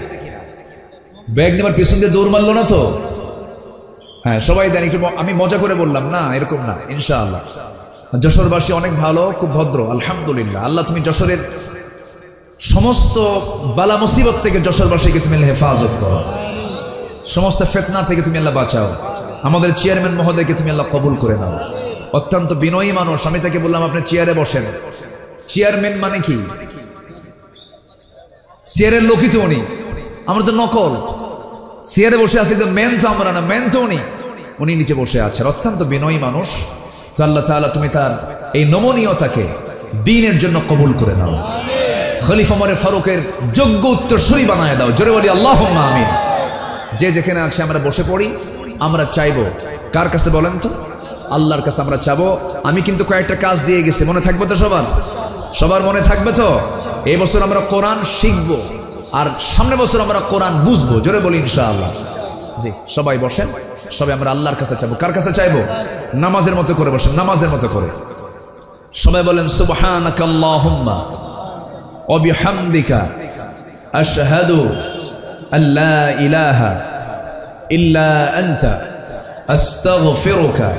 ব্যাগ নেবার পিছন দিয়ে দৌড় মারলো না তো? হ্যাঁ, সবাই দেন। একটু আমি মজা করে বললাম না, এরকম না ইনশাআল্লাহ। যশোরবাসী অনেক ভালো, খুব ভদ্র, আলহামদুলিল্লাহ। আল্লাহ তুমি যশোরের সমস্ত বালা মুসিবত থেকে যশোরবাসীকে তুমি হেফাজত করো, সমস্ত ফিতনা থেকে তুমি আল্লাহ বাঁচাও। আমাদের চেয়ারম্যান মহোদয়কে তুমি আল্লাহ কবুল করে নাও, অত্যন্ত বিনয়ী মানুষ। আমি তাকে বললাম আপনি চেয়ারে বসেন। চেয়ারম্যান মানে কি? চেয়ারের লোকই তো উনি, আমরা তো নকল। চেয়ারে বসে আছে, মেন তো আমরা না, মেন তো উনি নিচে বসে আছেন। অত্যন্ত বিনয়ী মানুষ। তো আল্লাহ তাআলা তুমি তার এই নমনীয়তাকে দ্বীনের জন্য কবুল করে নাও। খলিফা ওমর ফারুকের যোগ্য উত্তরসূরি বানায় দাও। জোরে বলি আল্লাহুম্মা আমিন। যে যেখানে আছে আমরা বসে পড়ি। আমরা চাইবো কার কাছে বলেন তো? আল্লাহর কাছে আমরা চাবো। আমি কিন্তু কয়েকটা কাজ দিয়ে গেছি, মনে থাকবে তো সবার মনে থাকবে তো? এই বছর আমরা কোরআন শিখবো, আর সামনে বছর আমরা কোরআন বুঝবো। জোরে বলি ইনশাআল্লাহ। জি, সবাই বসেন। সবাই আমরা আল্লাহর কাছে চাইবো। কার কাছে চাইবো? নামাজের মতো করে বসেন, নামাজের মতো করে সবাই বলেন সুবহানাকাল্লাহুম্মা ওয়া বিহামদিকা আশহাদু আল্লা ইলাহা ইল্লা আনতা আস্তাগফিরুকা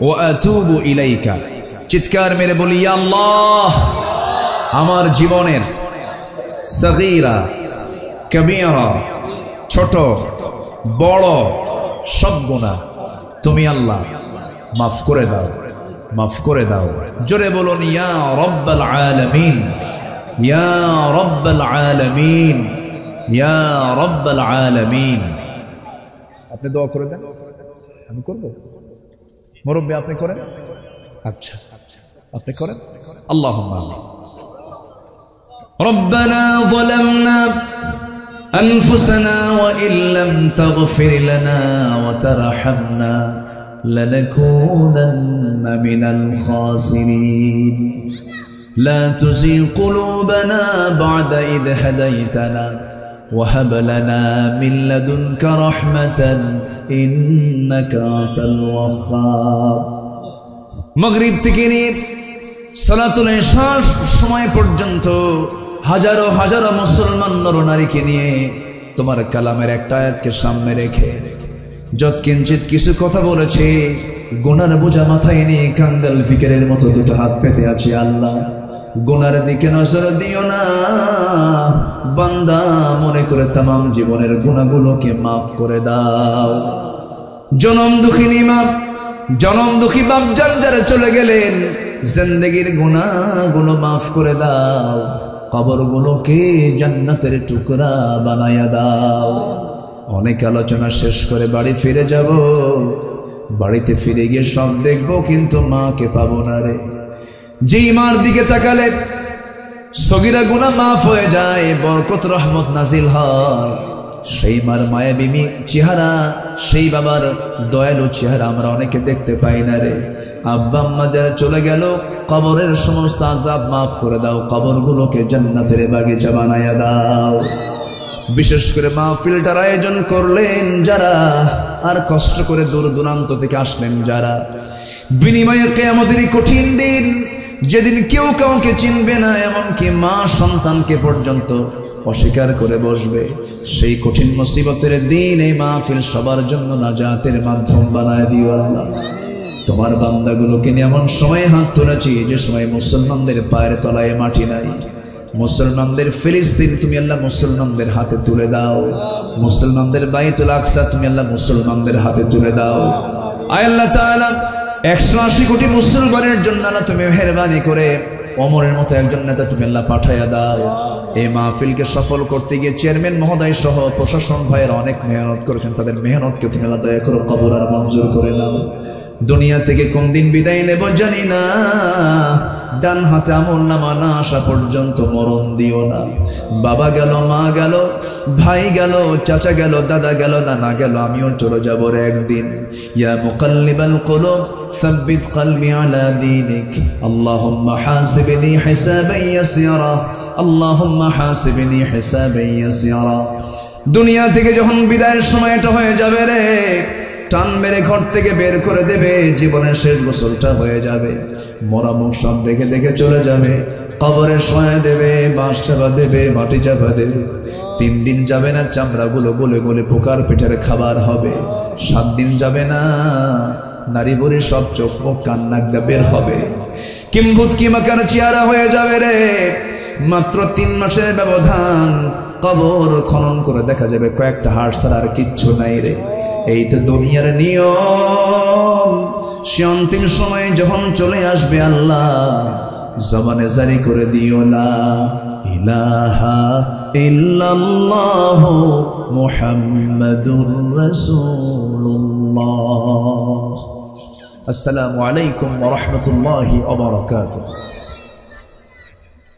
ওয়া আতুবু ইলাইকা। চিৎকার মেরে বলি ইয়া আল্লাহ, আমার জীবনের সগীরা কবীরা, ছোট বড় সব গুনাহ তুমি আল্লাহ মাফ করে দাও, মাফ করে দাও। জোরে বলুন ইয়া রাব্বাল আলামিন, ইয়া রাব্বাল আলামিন, ইয়া রাব্বাল আলামিন। আপনি দোয়া করে দেন, আমি করব? মুরব্বি আপনি করেন? আচ্ছা আপনি করেন। আল্লাহুম্মা আমিন। রব্বানা যালামনা أنفسنا وإن لم تغفر لنا وترحمنا لنكونن من الخاسرين لا تزغ قلوبنا بعد إذ هديتنا وهب لنا من لدنك رحمة إنك أنت الوهاب। মাগরিব থেকে নিয়ে সালাতুল ইশার সময় পর্যন্ত হাজারো হাজারো মুসলমান নরনারীকে নিয়ে তোমার কালামের একটা আয়াতকে সামনে রেখে যৎকিঞ্চিত কিছু কথা বলেছে, গুনার বোঝা মাথায় নিয়ে কাঙ্গাল ফিকিরের মতো দুটো হাত পেতে আছি। আল্লাহ, গুনার দিকে নজর দিও না, বান্দা মনে করে তামাম জীবনের গুনাহগুলোকে মাফ করে দাও। জনম দুঃখিনী মা, জনম দুঃখী বাপজান যারা চলে গেলেন, জিন্দেগীর গুনাহগুলো মাফ করে দাও, কবরগুলোকে জান্নাতের টুকরা বানায়া দাও। অনেক আলোচনা শেষ করে বাড়ি ফিরে যাব, বাড়িতে ফিরে গিয়ে সব দেখবো কিন্তু মাকে পাবো না রে। যেই মার দিকে তাকালে সগীরা গুনাহ মাফ হয়ে যায়, বরকত রহমত নাজিল হয়, সেই মার মায়াবী চেহারা, সেই বাবার দয়ালু চেহারা আমরা অনেকে দেখতে পাই না রে। আব্বা আম্মা যারা চলে গেল, কবরের সমস্ত আযাব মাফ করে দাও, কবরগুলোকে জান্নাতের বাগিচা বানায়া দাও। বিশেষ করে মাহফিলটার আয়োজন করলেন যারা, আর কষ্ট করে দূর দূরান্ত থেকে আসলেন যারা, বিনিময়ে কিয়ামতের কঠিন দিন, যেদিন কেউ কাউকে চিনবে না, এমনকি মা সন্তানকে পর্যন্ত অস্বীকার করে বসবে, সেই কঠিন মুসিবতের দিন এই মাহফিল সবার জন্য নাজাতের মাধ্যম বানায় দিও আল্লাহ। তোমার বান্দাগুলোকে নিয়ে এমন সময় হাত তুলেছি যে সময় মুসলমানদের পায়ের তলায় মাটি নাই, মুসলমানদের ফিলিস্তিন তুমি আল্লাহ মুসলমানদের হাতে তুলে দাও, মুসলমানদের বাইতুল আকসা তুমি আল্লাহ মুসলমানদের হাতে তুলে দাও। আয় আল্লাহ তাআলা 180 কোটি মুসলমানের জন্য আল্লাহ তুমি মেহেরবানি করে ওমরের মতো একজন নেতা তুমি আল্লাহ পাঠাইয়া দাও। এই মাহফিলকে সফল করতে গিয়ে চেয়ারম্যান মহোদয় সহ প্রশাসন ভাইয়েরা অনেক মেহনত করেছেন, তাদের মেহনতকে তুমি আল্লাহ দয়া করে কবুল আর মঞ্জুর করে দাও। দুনিয়া থেকে কোন দিন বিদায় নেব জানি না, ডান হাতে আমলনামা না আসা পর্যন্ত মরণ দিও না। বাবা গেল, মা গেল, ভাই গেল, চাচা গেল, দাদা গেল, নানা গেল, আমিও চলে যাবো একদিন। ইয়া মুকাল্লিবাল কুলুব সাব্বিত কলবি আলা দীনিক, আল্লাহুম্মা হাসিবনি হিসাবান ইয়াসিরা, আল্লাহুম্মা হাসিবনি হিসাবান ইয়াসিরা। দুনিয়া থেকে যখন বিদায়ের সময়টা হয়ে যাবে রে, টান মেরে ঘর থেকে বের করে দেবে, জীবনের শেষ গোসলটা হয়ে যাবে, মরা মুখ সব দেখে দেখে চলে যাবে, কবরে শোয়া দেবে, বাঁশ চাপা দেবে, মাটি চাপা দেবে। 3 দিন যাবে না চামড়াগুলো গলে গলে পোকার পেটের খাবার হবে। 7 দিন যাবে না নারী বুড়ি সব চোখ মুখ কান্নাক বের হবে, কিম্ভূত কিমাকার চেহারা হয়ে যাবে রে। মাত্র 3 মাসের ব্যবধান, কবর খনন করে দেখা যাবে কয়েকটা হাড় ছাড়া আর কিচ্ছু নাই রে। এই তো দুনিয়ার নিয়ম। সে অন্তিম সময়ে যখন চলে আসবে আল্লাহ জবানে জারি করে দিও লা ইলাহা ইল্লাল্লাহু মুহাম্মাদুর রাসূলুল্লাহ। আসসালামু আলাইকুম ওয়া রাহমাতুল্লাহি ওয়া বারাকাতুহু।